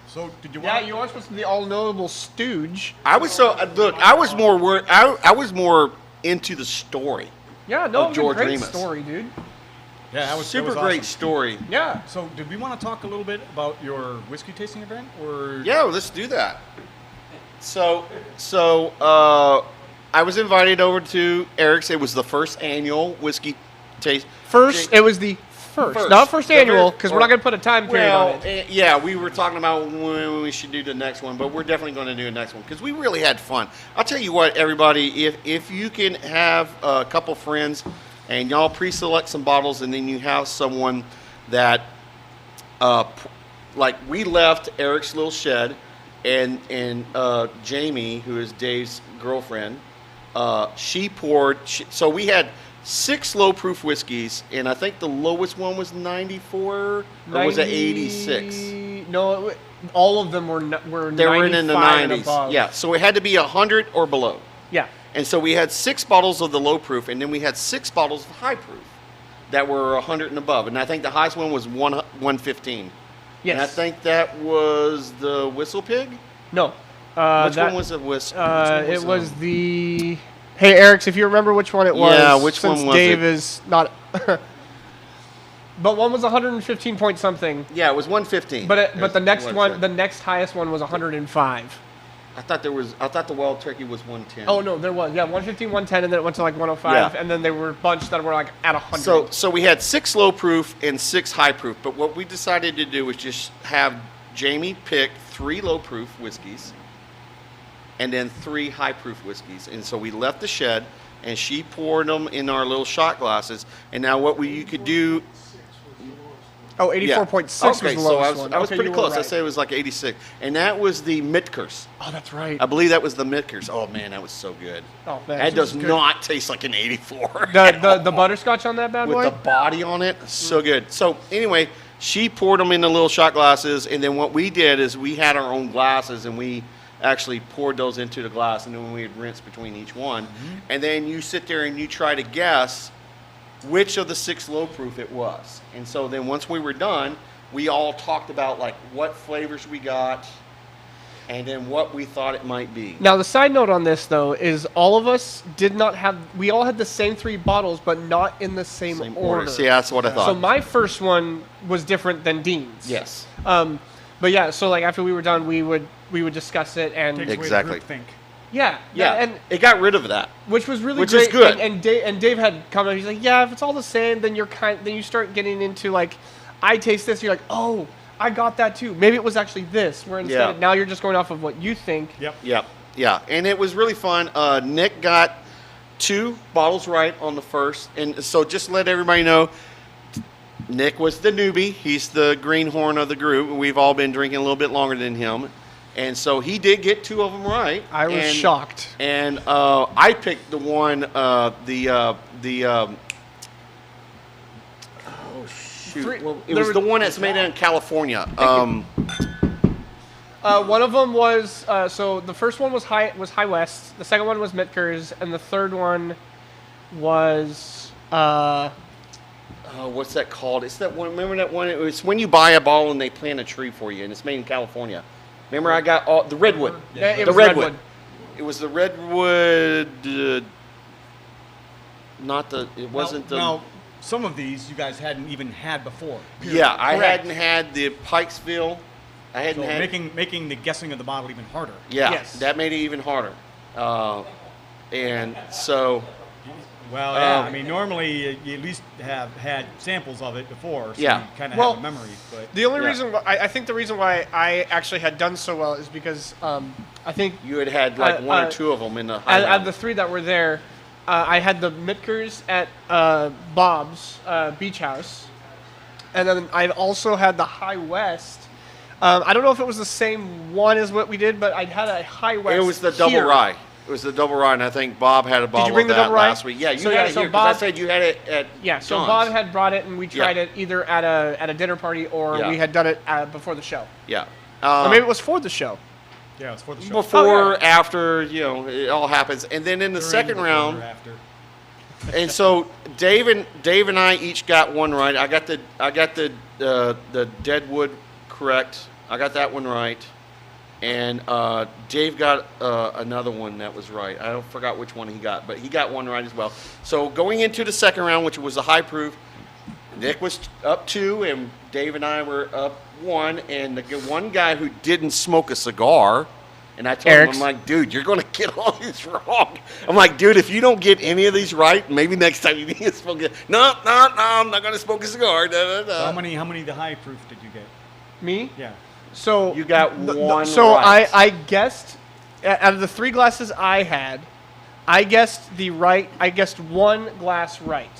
S2: So did you
S5: Yeah,
S2: want?
S5: you are supposed to be the all-knowable stooge.
S3: I was look. I was more I was more into the story.
S5: Yeah, no,
S3: Oh,
S5: it was
S3: George
S5: a great
S3: Remus.
S5: story, dude.
S2: Yeah, that was
S3: Super
S2: that was
S3: great
S2: awesome.
S3: story.
S5: Yeah.
S2: So did we want to talk a little bit about your whiskey tasting event, or?
S3: Yeah, let's do that. So I was invited over to Eric's. It was the first annual whiskey taste.
S5: It was the first. Not first
S3: The
S5: annual,
S3: first-
S5: because we're not going to put a time period
S3: Well,
S5: on it.
S3: yeah, we were talking about when we should do the next one, but we're definitely going to do the next one because we really had fun. I'll tell you what, everybody, if you can have a couple friends and y'all pre-select some bottles, and then you have someone that, like we left Eric's little shed, and Jamie, who is Dave's girlfriend, she poured. So we had 6 low-proof whiskeys, and I think the lowest one was 94, or was it 86?
S5: No, all of them were
S3: They were in the
S5: 95 and
S3: 90s.
S5: above.
S3: Yeah, so it had to be 100 or below.
S5: Yeah.
S3: And so we had 6 bottles of the low-proof, and then we had 6 bottles of high-proof that were 100 and above. And I think the highest one was 115.
S5: Yes.
S3: And I think that was the Whistle Pig?
S5: No.
S3: Which one was the Whistle?
S5: It was the. Hey, Eric, if you remember which one it was.
S3: Yeah, which one
S5: since
S3: was
S5: Dave
S3: it?
S5: is not. But one was 115 point something.
S3: Yeah, it was 115.
S5: But the next
S3: What
S5: one,
S3: it
S5: the
S3: said.
S5: next highest one was 105.
S3: I thought the Wild Turkey was 110.
S5: Oh no, there was 115, 110, and then it went to like 105,
S3: Yeah.
S5: and then there were a bunch that were like at 100.
S3: So we had 6 low proof and 6 high proof, but what we decided to do was just have Jamie pick 3 low proof whiskeys and then 3 high proof whiskeys. And so we left the shed and she poured them in our little shot glasses. And now what you could do.
S5: Oh, 84.6 was the
S3: Okay, so
S5: lowest one.
S3: I was
S5: Okay,
S3: pretty
S5: you were
S3: close. I
S5: right.
S3: said it was like 86. And that was the Mitkers.
S5: Oh, that's right.
S3: I believe that was the Mitkers. Oh man, that was so good.
S5: Oh, man,
S3: That
S5: this
S3: does
S5: is good.
S3: not taste like an 84.
S5: The butterscotch on that bad
S3: with
S5: boy?
S3: the body on it. So good. So anyway, she poured them in the little shot glasses, and then what we did is we had our own glasses, and we actually poured those into the glass, and then we would rinse between each one. And then you sit there and you try to guess which of the 6 low proof it was. And so then once we were done, we all talked about like what flavors we got and then what we thought it might be.
S5: Now, the side note on this, though, is all of us did not have... We all had the same 3 bottles, but not in the same order.
S3: See, that's what I thought.
S5: So my first one was different than Dean's.
S3: Yes.
S5: But yeah, so like after we were done, we would discuss it, and
S2: Takes away the
S3: Exactly.
S2: group think.
S5: yeah,
S3: Yeah,
S5: and
S3: it got rid of that.
S5: which was really
S3: Which
S5: great.
S3: is good.
S5: And Dave had commented. He's like, yeah, if it's all the same, then then you start getting into like, I taste this, you're like, oh, I got that too. Maybe it was actually this. Where instead
S3: Yeah.
S5: of, now you're just going off of what you think.
S2: Yep.
S3: Yep. Yeah. And it was really fun. Nick got 2 bottles right on the first. And so just to let everybody know, Nick was the newbie. He's the greenhorn of the group. We've all been drinking a little bit longer than him. And so he did get 2 of them right.
S5: I was shocked.
S3: And I picked the one,
S5: Three-
S3: well, it
S5: there
S3: was
S5: were-
S3: the one that's made in California.
S5: One of them was so the first one was High West. The second one was Mitkers, and the third one was
S3: what's that called? It's that one. Remember that one? It's when you buy a bottle and they plant a tree for you, and it's made in California. Remember, I got the redwood.
S5: Yeah, it
S3: the
S5: was
S3: redwood. It was the redwood. Not the. It wasn't the.
S2: Now, some of these you guys hadn't even had before.
S3: Yeah, I
S5: Correct.
S3: hadn't had the Pikesville. I hadn't
S2: So
S3: had.
S2: making the guessing of the bottle even harder.
S3: Yeah,
S5: Yes.
S3: that made it even harder. And so.
S2: Well, yeah. I mean, normally you at least have had samples of it before, so
S3: Yeah.
S2: you kind of
S5: Well,
S2: have a memory. But
S5: The only
S3: Yeah.
S5: reason I think the reason why I actually had done so well is because I think
S3: You had like one or two of them in the high
S5: out of
S3: round.
S5: the three that were there, I had the Mitkers at Bob's Beach House, and then I also had the High West. I don't know if it was the same one as what we did, but I had a High West.
S3: It was the double
S5: here.
S3: rye. It was the double rye, and I think Bob had a bottle
S5: you bring
S3: of
S5: the
S3: that
S5: double rye?
S3: last week. Yeah, you
S5: So,
S3: had
S5: yeah,
S3: it
S5: so
S3: here because I
S5: Bob-
S3: said you had it at
S5: Yeah, so
S3: John's.
S5: Bob had brought it, and we tried
S3: Yeah.
S5: it either at a dinner party or
S3: Yeah.
S5: we had done it before the show.
S3: Yeah.
S5: Or maybe it was for the show.
S2: yeah, it's for the show.
S3: Before,
S5: Oh, yeah.
S3: after, it all happens. And then in the
S2: During,
S3: second
S2: before,
S3: round,
S2: after.
S3: and so Dave and I each got one right. I got the Deadwood correct. I got that one right. And Dave got another one that was right. I forgot which one he got, but he got one right as well. So going into the second round, which was a high proof, Nick was up 2, and Dave and I were up 1. And the one guy who didn't smoke a cigar, and I told
S5: Eric's.
S3: him, I'm like, dude, you're going to get all these wrong. I'm like, dude, if you don't get any of these right, maybe next time you need to smoke it. No, I'm not going to smoke a cigar. Da, da, da.
S2: So how many of the high proof did you get?
S5: Me?
S2: Yeah.
S5: So
S3: You got one
S5: So
S3: right.
S5: I guessed out of the 3 glasses I had, I guessed one glass right.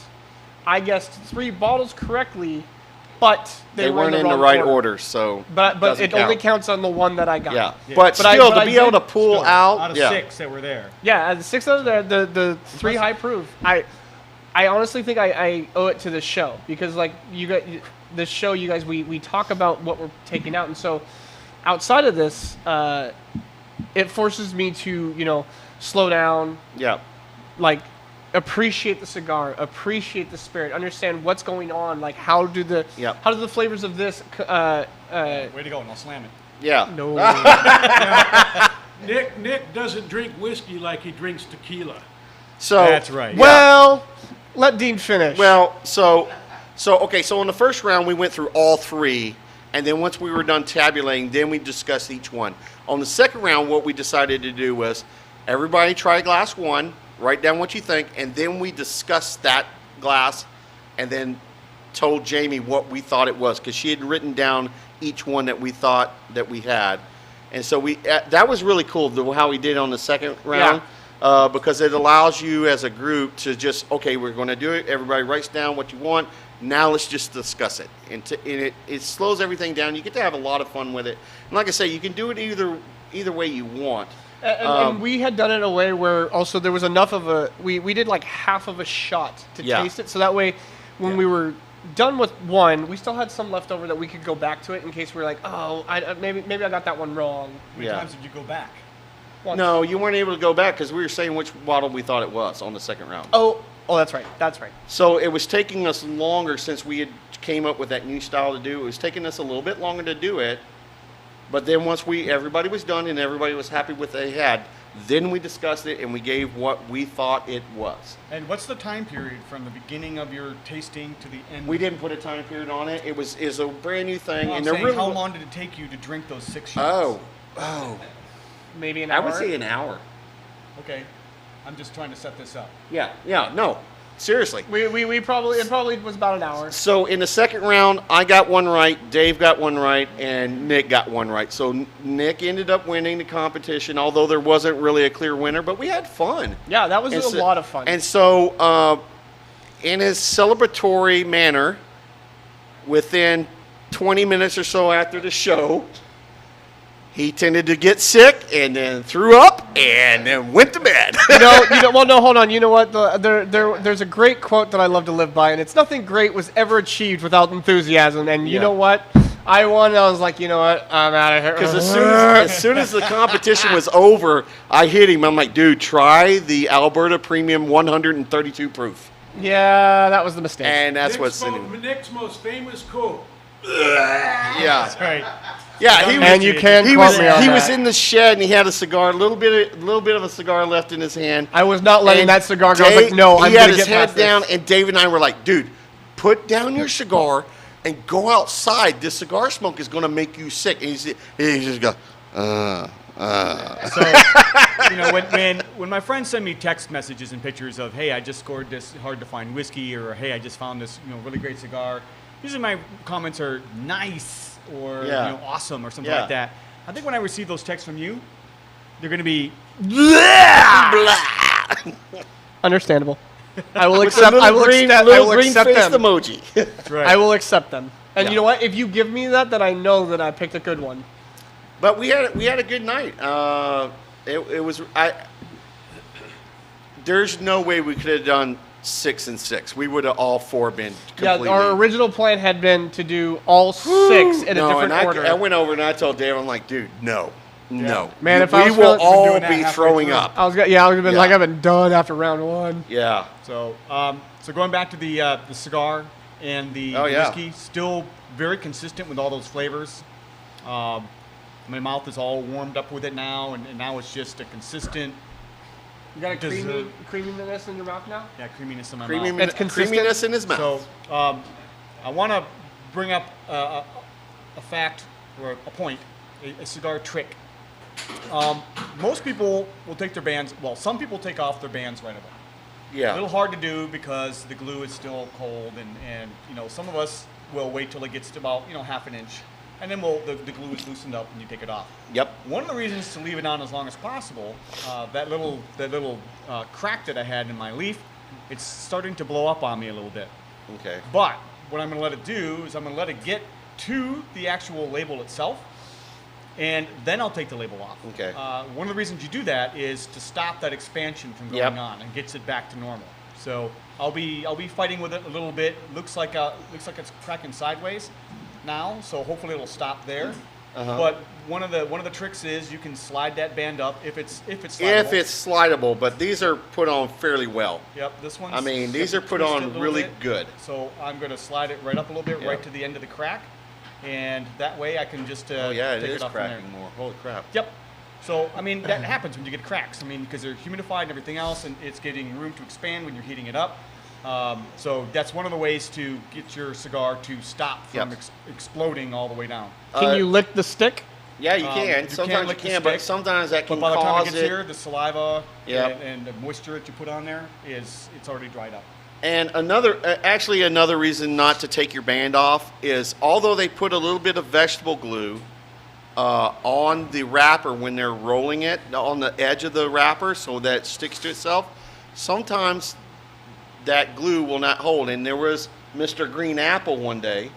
S5: I guessed 3 bottles correctly, but
S3: They
S5: were
S3: weren't in the
S5: wrong
S3: right order, so
S5: But
S3: doesn't
S5: it only
S3: count.
S5: counts on the one that I got.
S3: Yeah,
S2: Yeah.
S3: but
S5: But I-
S3: still,
S5: but
S3: to
S5: I
S3: be able
S5: did-
S3: to pull
S2: Still,
S3: out,
S2: of
S3: yeah.
S2: 6 that were there.
S5: Yeah, out of the 6 of the 3 high proof. I honestly think I owe it to this show because like you guys, this show you guys we talk about what we're taking out, and so outside of this, it forces me to slow down,
S3: Yeah,
S5: like appreciate the cigar, appreciate the spirit, understand what's going on, like how do the flavors of this
S2: Way to go, and I'll slam it.
S3: yeah.
S5: no
S4: Nick doesn't drink whiskey like he drinks tequila.
S3: So
S2: That's right.
S5: well, let Dean finish.
S3: Well, so okay. So in the first round, we went through all 3, and then once we were done tabulating, then we discussed each one. On the second round, what we decided to do was everybody try glass 1, write down what you think, and then we discussed that glass, and then told Jamie what we thought it was because she had written down each one that we thought that we had, and so that was really cool how we did on the second round. Because it allows you as a group to just, okay, we're going to do it. Everybody writes down what you want. Now let's just discuss it. And it slows everything down. You get to have a lot of fun with it. And like I say, you can do it either way you want.
S5: And we had done it in a way where also there was enough of we did like half of a shot to taste it. So that way when we were done with one, we still had some left over that we could go back to it in case we were like, oh, maybe I got that one wrong.
S2: How many times did you go back?
S5: Once.
S3: No, you weren't able to go back because we were saying which bottle we thought it was on the second round.
S5: Oh, that's right. That's right.
S3: So it was taking us longer since we had came up with that new style to do. It was taking us a little bit longer to do it. But then once everybody was done and everybody was happy with what they had, then we discussed it and we gave what we thought it was.
S2: And what's the time period from the beginning of your tasting to the end?
S3: We didn't put a time period on it. It was a brand new thing.
S2: Well, I'm
S3: and
S2: saying,
S3: really
S2: how long did it take you to drink those 6 shots?
S3: Oh.
S5: Maybe an
S3: I
S5: hour.
S3: would say an hour.
S2: Okay. I'm just trying to set this up.
S3: Yeah, no. Seriously.
S5: It probably was about an hour.
S3: So in the second round, I got one right, Dave got one right, and Nick got one right. So Nick ended up winning the competition, although there wasn't really a clear winner, but we had fun.
S5: Yeah, that was
S3: And
S5: a
S3: so-
S5: lot of fun.
S3: And so in his celebratory manner, within 20 minutes or so after the show, he tended to get sick and then threw up and then went to bed.
S5: Well, no, hold on. You know what? There's a great quote that I love to live by, and it's nothing great was ever achieved without enthusiasm. And you
S3: Yeah.
S5: know what? I won, and I was like, you know what? I'm out of here.
S3: Because as soon as the competition was over, I hit him. I'm like, dude, try the Alberta Premium 132 proof.
S5: Yeah, that was the mistake.
S3: And that's
S4: Nick's most famous quote.
S3: Yeah.
S2: That's right.
S3: Yeah, he was,
S5: and you can
S3: he
S5: quote
S3: was
S5: me on
S3: he
S5: that.
S3: was in the shed and he had a cigar, a little bit of a cigar left in his hand.
S5: I was not letting
S3: And
S5: that cigar go. I was like, no, I'm
S3: he had
S5: going to
S3: his
S5: get
S3: head
S5: past
S3: down,
S5: this.
S3: and Dave and I were like, dude, put down your cigar and go outside. This cigar smoke is going to make you sick. And he just goes,
S2: So, when my friends send me text messages and pictures of, hey, I just scored this hard to find whiskey, or hey, I just found this really great cigar, usually my comments are nice or awesome or something like that. I think when I receive those texts from you, they're going to be
S5: Understandable. I will accept. I will
S3: green,
S5: accept. I
S3: little
S5: will
S3: green
S5: accept
S3: faced
S5: them.
S3: emoji.
S2: That's right.
S5: I will accept them. And
S3: Yeah.
S5: you know what? If you give me that, then I know that I picked a good one.
S3: But we had a good night. It was there's no way we could have done 6 and 6. We would have all 4 been completely.
S5: Yeah, our original plan had been to do all 6 in a different order.
S3: I went over and I told Dave, I'm like, dude, no.
S5: Man, if
S3: we
S5: I was
S3: will
S5: feeling-
S3: all
S2: doing that
S3: be
S2: halfway
S3: throwing
S2: through.
S3: up.
S5: I was gonna have been
S3: Yeah.
S5: like I've been done after round 1.
S3: Yeah.
S2: So, so going back to the cigar and the
S3: Oh, yeah.
S2: whiskey, still very consistent with all those flavors. My mouth is all warmed up with it now, and now it's just a consistent
S5: You got a
S2: Dessert.
S5: creaminess in your mouth now?
S2: creaminess in my
S3: Creamy,
S2: mouth.
S5: It's consistent?
S3: creaminess in his mouth.
S2: So, I want to bring up a fact or a point, a cigar trick. Most people will take their bands. Well, some people take off their bands right away.
S3: Yeah.
S2: A little hard to do because the glue is still cold, and some of us will wait till it gets to about half an inch, and then the glue is loosened up and you take it off.
S3: Yep.
S2: One of the reasons to leave it on as long as possible, that little crack that I had in my leaf, it's starting to blow up on me a little bit.
S3: Okay.
S2: But what I'm going to let it do is I'm going to let it get to the actual label itself, and then I'll take the label off.
S3: Okay.
S2: One of the reasons you do that is to stop that expansion from going
S3: Yep.
S2: on and gets it back to normal. So I'll be fighting with it a little bit. Looks like it's cracking sideways now, so hopefully it'll stop there. But one of the tricks is you can slide that band up if it's slidable.
S3: If it's slidable, but these are put on fairly well.
S2: Yep, this one's.
S3: I mean, these
S2: got
S3: are
S2: to
S3: put
S2: twist it a
S3: on
S2: little
S3: really
S2: bit.
S3: good.
S2: So I'm going to slide it right up a little bit,
S3: Yep.
S2: right to the end of the crack, and that way I can just
S3: Oh yeah, it
S2: take
S3: is
S2: it off from there.
S3: cracking more. Holy crap.
S2: Yep. So I mean that happens when you get cracks. I mean because they're humidified and everything else, and it's getting room to expand when you're heating it up. So that's one of the ways to get your cigar to stop from
S3: Yep.
S2: exploding all the way down.
S5: Can you lick the stick?
S3: Yeah, you can.
S2: you
S3: Sometimes
S2: can lick the
S3: you can, but
S2: stick,
S3: sometimes that
S2: But
S3: can
S2: by the time it
S3: cause
S2: gets
S3: it.
S2: here, the saliva
S3: Yep.
S2: and the moisture that you put on there it's already dried up.
S3: And another reason not to take your band off is although they put a little bit of vegetable glue on the wrapper when they're rolling it on the edge of the wrapper so that it sticks to itself, sometimes that glue will not hold. And there was Mr. Green Apple one day.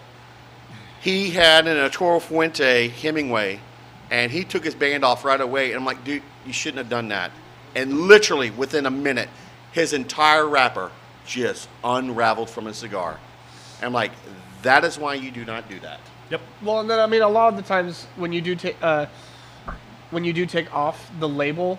S3: He had an Arturo Fuente Hemingway, and he took his band off right away. And I'm like, dude, you shouldn't have done that. And literally within a minute, his entire wrapper just unraveled from his cigar. And I'm like, that is why you do not do that.
S2: Yep.
S5: Well, and then I mean, a lot of the times when you do take off the label,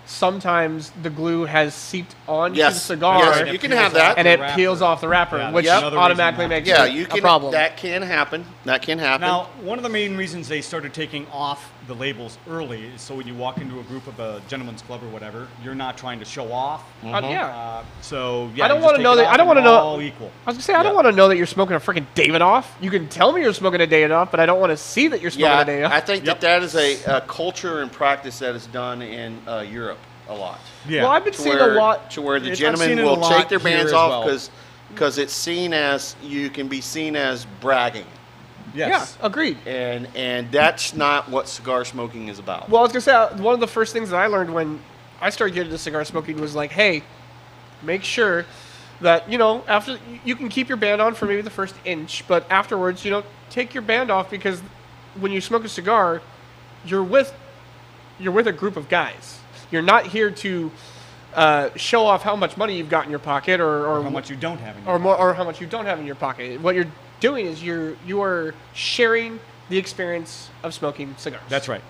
S5: sometimes the glue has seeped onto the
S3: Yes.
S5: cigar,
S3: Yes, you can have that.
S5: and
S2: the
S5: it
S2: wrapper.
S5: peels off the wrapper,
S2: Yeah,
S5: which
S2: that's another
S5: automatically
S2: reason
S5: makes
S3: Yeah,
S5: it
S3: you
S5: a
S3: can.
S5: problem.
S3: That can happen. That can happen.
S2: Now, one of the main reasons they started taking off the labels early is so when you walk into a group of a gentleman's club or whatever, you're not trying to show off.
S5: Yeah.
S2: So yeah,
S5: I don't
S2: you just
S5: wanna
S2: take
S5: know
S2: it
S5: that-
S2: off
S5: I don't
S2: and
S5: wanna
S2: they're
S5: know-
S2: all equal.
S5: I was gonna say, I don't want to know that you're smoking a freaking David off. You can tell me you're smoking a David off, but I don't want to see that you're smoking
S3: yeah,
S5: a David off.
S3: I think
S2: Yep.
S3: that is a culture and practice that is done in Europe a lot.
S2: Yeah.
S5: Well, I've been
S3: To
S5: seeing
S3: where,
S5: a lot.
S3: to where the
S2: I've
S3: gentlemen
S2: seen it a
S3: will
S2: lot
S3: take their
S2: here
S3: bands
S2: as
S3: off
S2: well.
S3: because it's seen as you can be seen as bragging,
S2: Yes.
S5: Yeah, agreed.
S3: and that's not what cigar smoking is about.
S5: Well, I was gonna say one of the first things that I learned when I started getting into cigar smoking was like, hey, make sure that after you can keep your band on for maybe the first inch, but afterwards, take your band off because when you smoke a cigar, you're with a group of guys. You're not here to show off how much money you've got in your pocket or
S2: How much you don't have in your
S5: or more or how much you don't have in your pocket. What you're doing is you are sharing the experience of smoking cigars.
S2: That's right.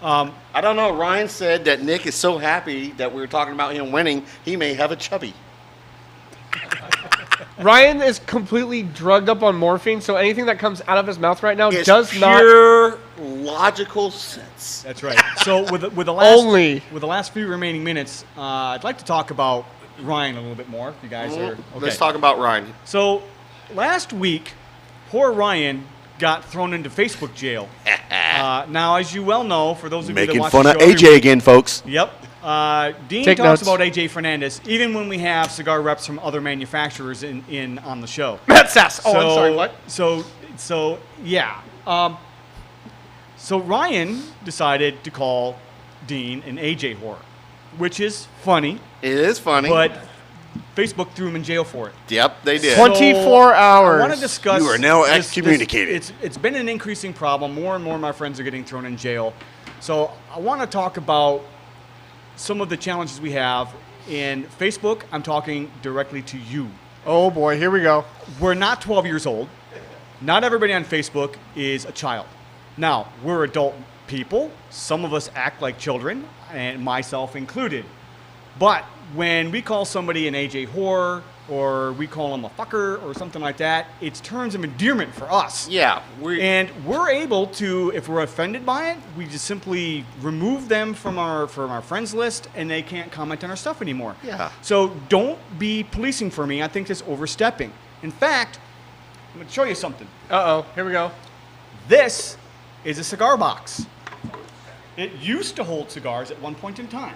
S3: I don't know. Ryan said that Nick is so happy that we were talking about him winning, he may have a chubby.
S5: Ryan is completely drugged up on morphine, so anything that comes out of his mouth right now
S3: It's
S5: does not.
S3: pure logical sense.
S2: That's right. So with the last
S5: Only.
S2: with the last few remaining minutes, I'd like to talk about Ryan a little bit more. If you guys are okay.
S3: Let's talk about Ryan.
S2: So last week, poor Ryan got thrown into Facebook jail. Now, as you well know, for those of you that
S3: Making
S2: watch
S3: fun
S2: the
S3: of
S2: show every
S3: AJ
S2: week-
S3: again, folks.
S2: Yep. Dean
S5: Take
S2: talks
S5: notes.
S2: about AJ Fernandez, even when we have cigar reps from other manufacturers in on the show.
S5: That's sass. Oh, I'm sorry. What?
S2: So yeah. So Ryan decided to call Dean an AJ whore, which is funny,
S3: It is funny.
S2: but Facebook threw him in jail for it.
S3: Yep, they did.
S5: 24 hours.
S2: I want to discuss.
S3: You are now
S2: this-
S3: excommunicated.
S2: It's been an increasing problem. More and more of my friends are getting thrown in jail. So I want to talk about some of the challenges we have in Facebook. I'm talking directly to you.
S5: Oh boy, here we go.
S2: We're not 12 years old. Not everybody on Facebook is a child. Now, we're adult people. Some of us act like children, and myself included. But when we call somebody an AJ whore, or we call them a fucker, or something like that, it's terms of endearment for us.
S3: Yeah.
S2: And we're able to, if we're offended by it, we just simply remove them from our friends list, and they can't comment on our stuff anymore.
S3: Yeah.
S2: So don't be policing for me. I think that's overstepping. In fact, I'm going to show you something.
S5: Uh-oh, here we go.
S2: This is a cigar box. It used to hold cigars at one point in time.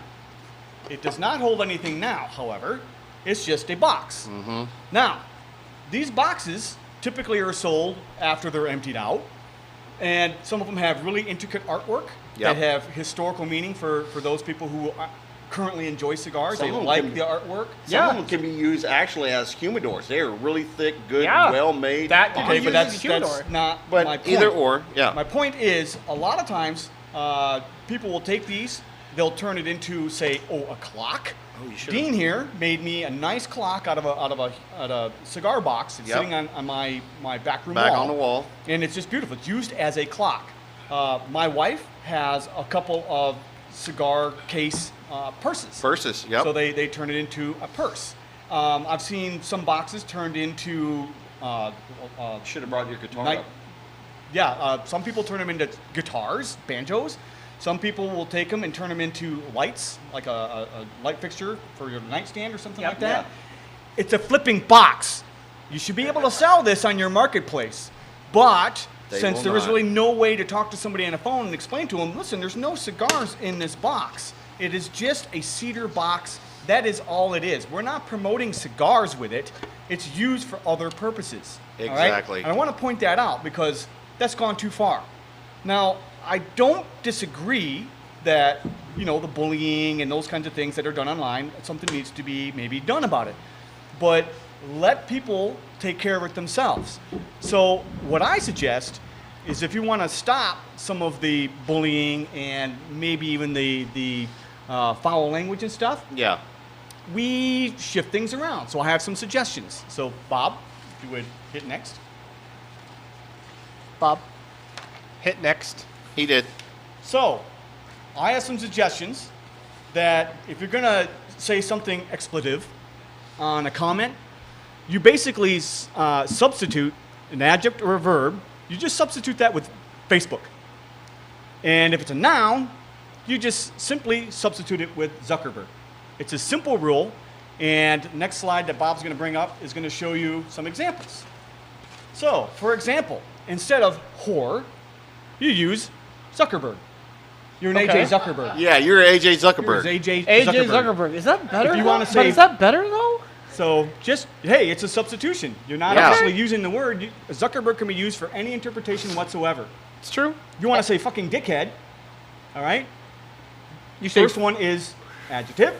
S2: It does not hold anything now, however. It's just a box. Now, these boxes typically are sold after they're emptied out, and some of them have really intricate artwork that have historical meaning for those people who currently enjoy cigars.
S3: Some
S2: They
S3: of them
S2: like
S3: can-
S2: the artwork.
S3: Some of them can be used actually as humidors. They are really thick, good,
S5: Yeah.
S3: well-made.
S5: That-
S2: Okay,
S5: Use
S2: but
S5: it as a humidor.
S2: that's not
S3: But
S2: my point.
S3: either or, yeah.
S2: My point is, a lot of times, people will take these, they'll turn it into, say, a clock.
S3: Oh, you should've-
S2: Dean here made me a nice clock out of a cigar box. It's
S3: Yep.
S2: sitting on my back room
S3: Back
S2: wall.
S3: on the wall.
S2: And it's just beautiful. It's used as a clock. My wife has a couple of cigar case purses.
S3: Versus, yep.
S2: So they turn it into a purse. I've seen some boxes turned into
S3: Should have brought your guitar
S2: night.
S3: up.
S2: Yeah, some people turn them into guitars, banjos. Some people will take them and turn them into lights, like a light fixture for your nightstand or something like that. It's a flipping box. You should be able to sell this on your marketplace. But
S3: They
S2: since
S3: will
S2: there is
S3: not.
S2: really no way to talk to somebody on the phone and explain to them, listen, there's no cigars in this box. It is just a cedar box. That is all it is. We're not promoting cigars with it. It's used for other purposes. all right?
S3: Exactly.
S2: And I want to point that out because that's gone too far. Now, I don't disagree that, the bullying and those kinds of things that are done online, something needs to be maybe done about it. But let people take care of it themselves. So what I suggest is if you want to stop some of the bullying and maybe even the foul language and stuff,
S3: Yeah.
S2: we shift things around. So I have some suggestions. So Bob, if you would hit next.
S5: Bob, hit next.
S3: He did.
S2: So I have some suggestions that if you're going to say something expletive on a comment, you basically substitute an adjective or a verb. You just substitute that with Facebook. And if it's a noun, you just simply substitute it with Zuckerberg. It's a simple rule. And next slide that Bob's going to bring up is going to show you some examples. So, for example, instead of whore, you use Zuckerberg. You're an
S5: Okay.
S2: AJ Zuckerberg.
S3: Yeah, you're AJ Zuckerberg.
S2: You're AJ
S5: AJ
S2: Zuckerberg.
S5: Zuckerberg. Is that better?
S2: If you
S5: though?
S2: wanna
S5: But
S2: say-
S5: is that better though?
S2: So just, hey, it's a substitution. You're not
S3: Yeah.
S2: actually using the word. Zuckerberg can be used for any interpretation whatsoever.
S5: It's true.
S2: If you want to say fucking dickhead, all right?
S5: You say
S2: First one is adjective.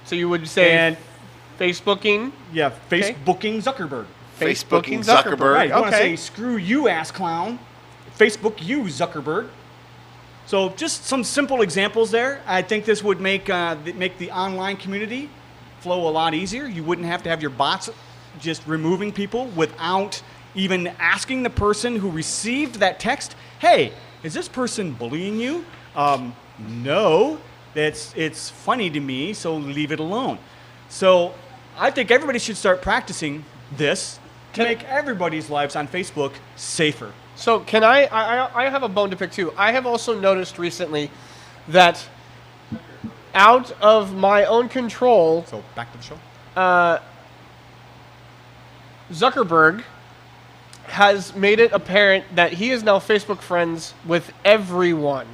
S5: so you would say
S2: And,
S5: Facebooking.
S2: yeah, Facebooking Zuckerberg.
S3: Facebooking Zuckerberg.
S2: Right, you want to
S5: Okay.
S2: say screw you, ass clown. Facebook you, Zuckerberg. So just some simple examples there. I think this would make the online community flow a lot easier. You wouldn't have to have your bots just removing people without even asking the person who received that text, hey, is this person bullying you? No, it's funny to me, so leave it alone. So I think everybody should start practicing this to make everybody's lives on Facebook safer.
S5: So can I have a bone to pick too. I have also noticed recently that out of my own control,
S2: So back to the show.
S5: Zuckerberg has made it apparent that he is now Facebook friends with everyone.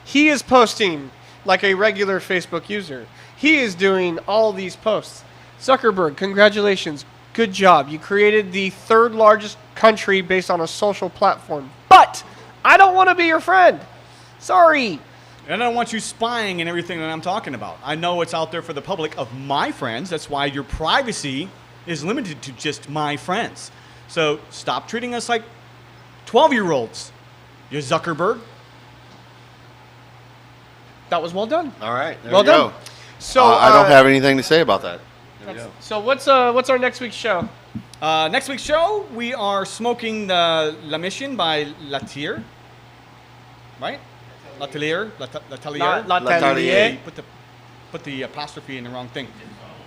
S5: He is posting like a regular Facebook user. He is doing all these posts. Zuckerberg, congratulations. Good job. You created the third largest country based on a social platform. But I don't want to be your friend. Sorry.
S2: And I don't want you spying in everything that I'm talking about. I know it's out there for the public of my friends. That's why your privacy is limited to just my friends. So stop treating us like 12-year-olds. You Zuckerberg.
S5: That was well done.
S3: All right. There
S5: Well
S3: we go.
S5: done. So
S3: I don't have anything to say about that. There we go.
S5: So what's our next week's show?
S2: Next week's show, we are smoking the La Mission by Latier. Right? Latelier? Latelier?
S5: Latelier.
S2: Put the apostrophe in the wrong thing.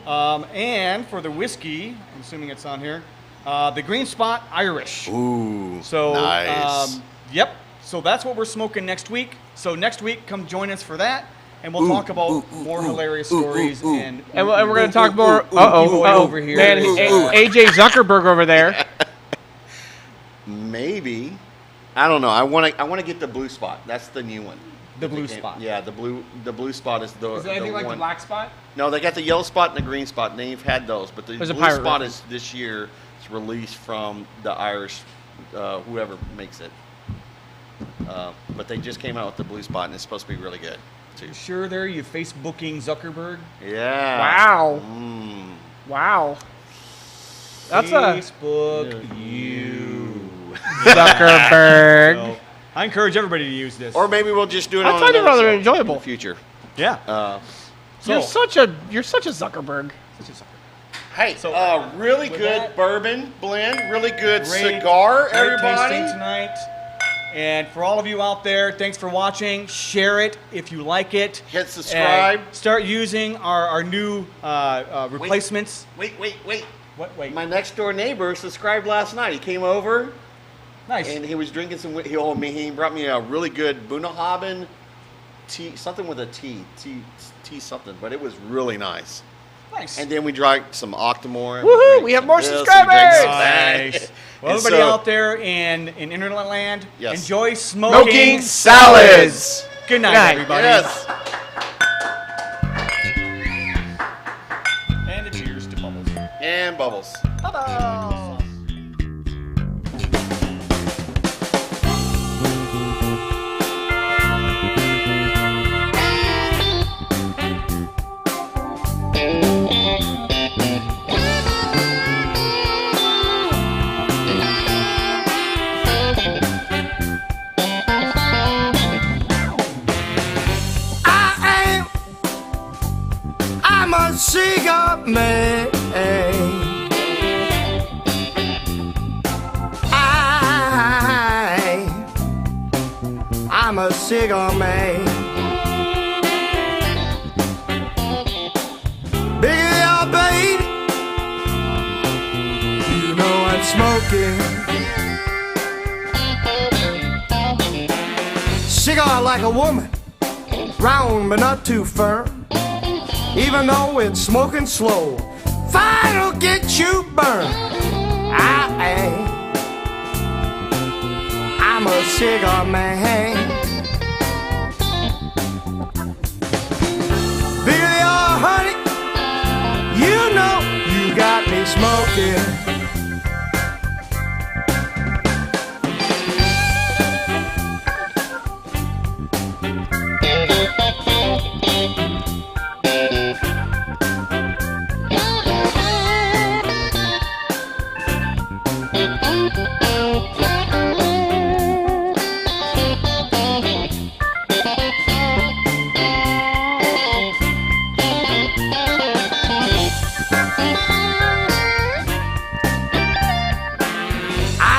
S2: And for the whiskey, I'm assuming it's on here, the Green Spot Irish.
S3: Ooh.
S2: So,
S3: nice.
S2: Yep. So that's what we're smoking next week. So next week, come join us for that, and we'll talk about more hilarious stories and
S5: we're going to talk more.
S2: over here.
S5: Man, AJ Zuckerberg over there.
S3: Maybe. I don't know. I want to get the blue spot. That's the new one.
S2: The blue spot.
S3: Yeah, the blue spot is the.
S5: Is it anything
S3: the
S5: like
S3: one.
S5: the black spot?
S3: No, they got the yellow spot and the green spot, and they've had those. But the
S5: There's a
S3: blue
S5: pirate
S3: spot
S5: reference.
S3: is this year. It's released from the Irish, whoever makes it. But they just came out with the blue spot, and it's supposed to be really good too.
S2: Sure, there you Facebooking Zuckerberg.
S3: Yeah.
S5: Wow.
S3: Mm.
S5: Wow. That's a
S2: Facebook you.
S5: Zuckerberg.
S2: So, I encourage everybody to use this.
S3: Or maybe we'll just do it
S5: I
S3: on
S5: find it
S3: another
S5: rather
S3: show
S5: enjoyable.
S3: in the future.
S2: Yeah.
S5: You're such a Zuckerberg.
S3: Hey,
S2: So,
S3: really
S2: with
S3: good
S2: that-
S3: bourbon blend, really good
S2: Great-
S3: cigar,
S2: great
S3: everybody.
S2: tasting tonight. And for all of you out there, thanks for watching. Share it if you like it.
S3: Hit subscribe.
S2: And start using our new replacements.
S3: Wait.
S2: What? Wait.
S3: My next door neighbor subscribed last night. He came over
S2: Nice.
S3: and he was drinking some. He brought me a really good Bunnahabhain tea, something with a tea something, but it was really nice.
S2: Nice.
S3: And then we drank some Octomore.
S5: Woohoo, we have more subscribers!
S2: Nice. Well,
S3: And
S2: everybody
S3: so-
S2: out there in internet land,
S3: Yes.
S2: enjoy smoking
S5: salads.
S2: Good night,
S5: Good night.
S2: everybody.
S3: Yes.
S2: And a cheers to Bubbles.
S3: And bubbles.
S1: I'm a cigar man. I'm a cigar man. Biggie, oh baby, you know I'm smoking. Cigar like a woman, round but not too firm. Even though it's smoking slow, fire'll get you burned. I'm a cigar man. Billy, oh honey, you know you got me smoking.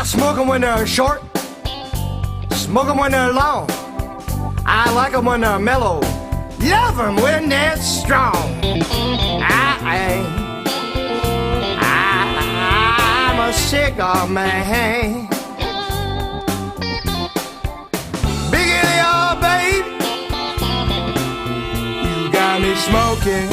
S1: Smoke 'em when they're short, smoke 'em when they're long. I like 'em when they're mellow, love 'em when they're strong. cigar man. Biggity, oh baby, you got me smoking.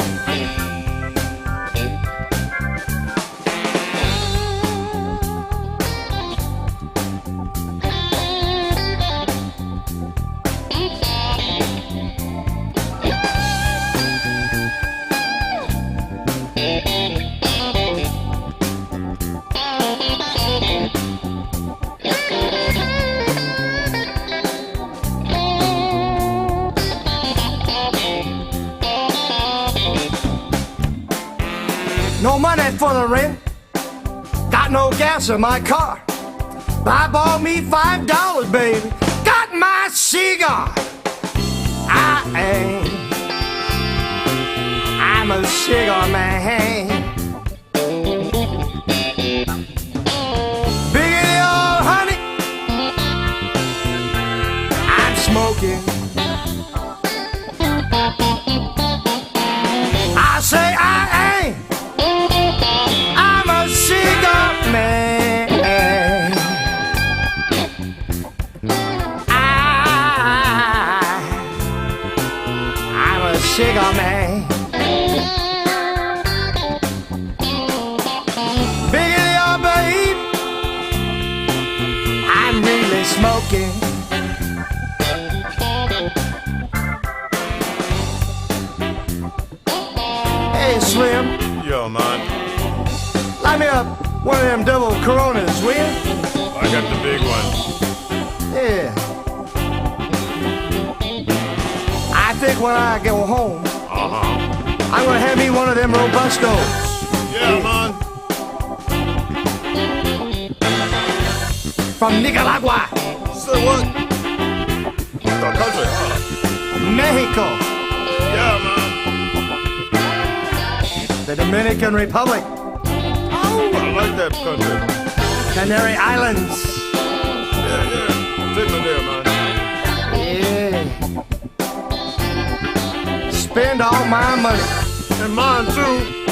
S1: No money for the rent, got no gas in my car. I bought me $5, baby, got my cigar. I'm a cigar man. Biggity, oh honey, I'm smoking. I say I ain't. I'm a cigar man. I'm a cigar man. Biggity, oh babe, I'm really smoking. Hey Slim,
S6: Yo, man.
S1: light me up one of them double Coronas, will you?
S6: I got the big one.
S1: Yeah. I think when I go home, I'm gonna have me one of them Robustos.
S6: Yeah, man.
S1: From Nicaragua,
S6: Say what? The country, huh?
S1: Mexico,
S6: Yeah, man.
S1: the Dominican Republic,
S6: Oh, I like that country.
S1: Canary Islands.
S6: Yeah, yeah. Take me there, man.
S1: Yeah. Spend all my money.
S6: And mine, too.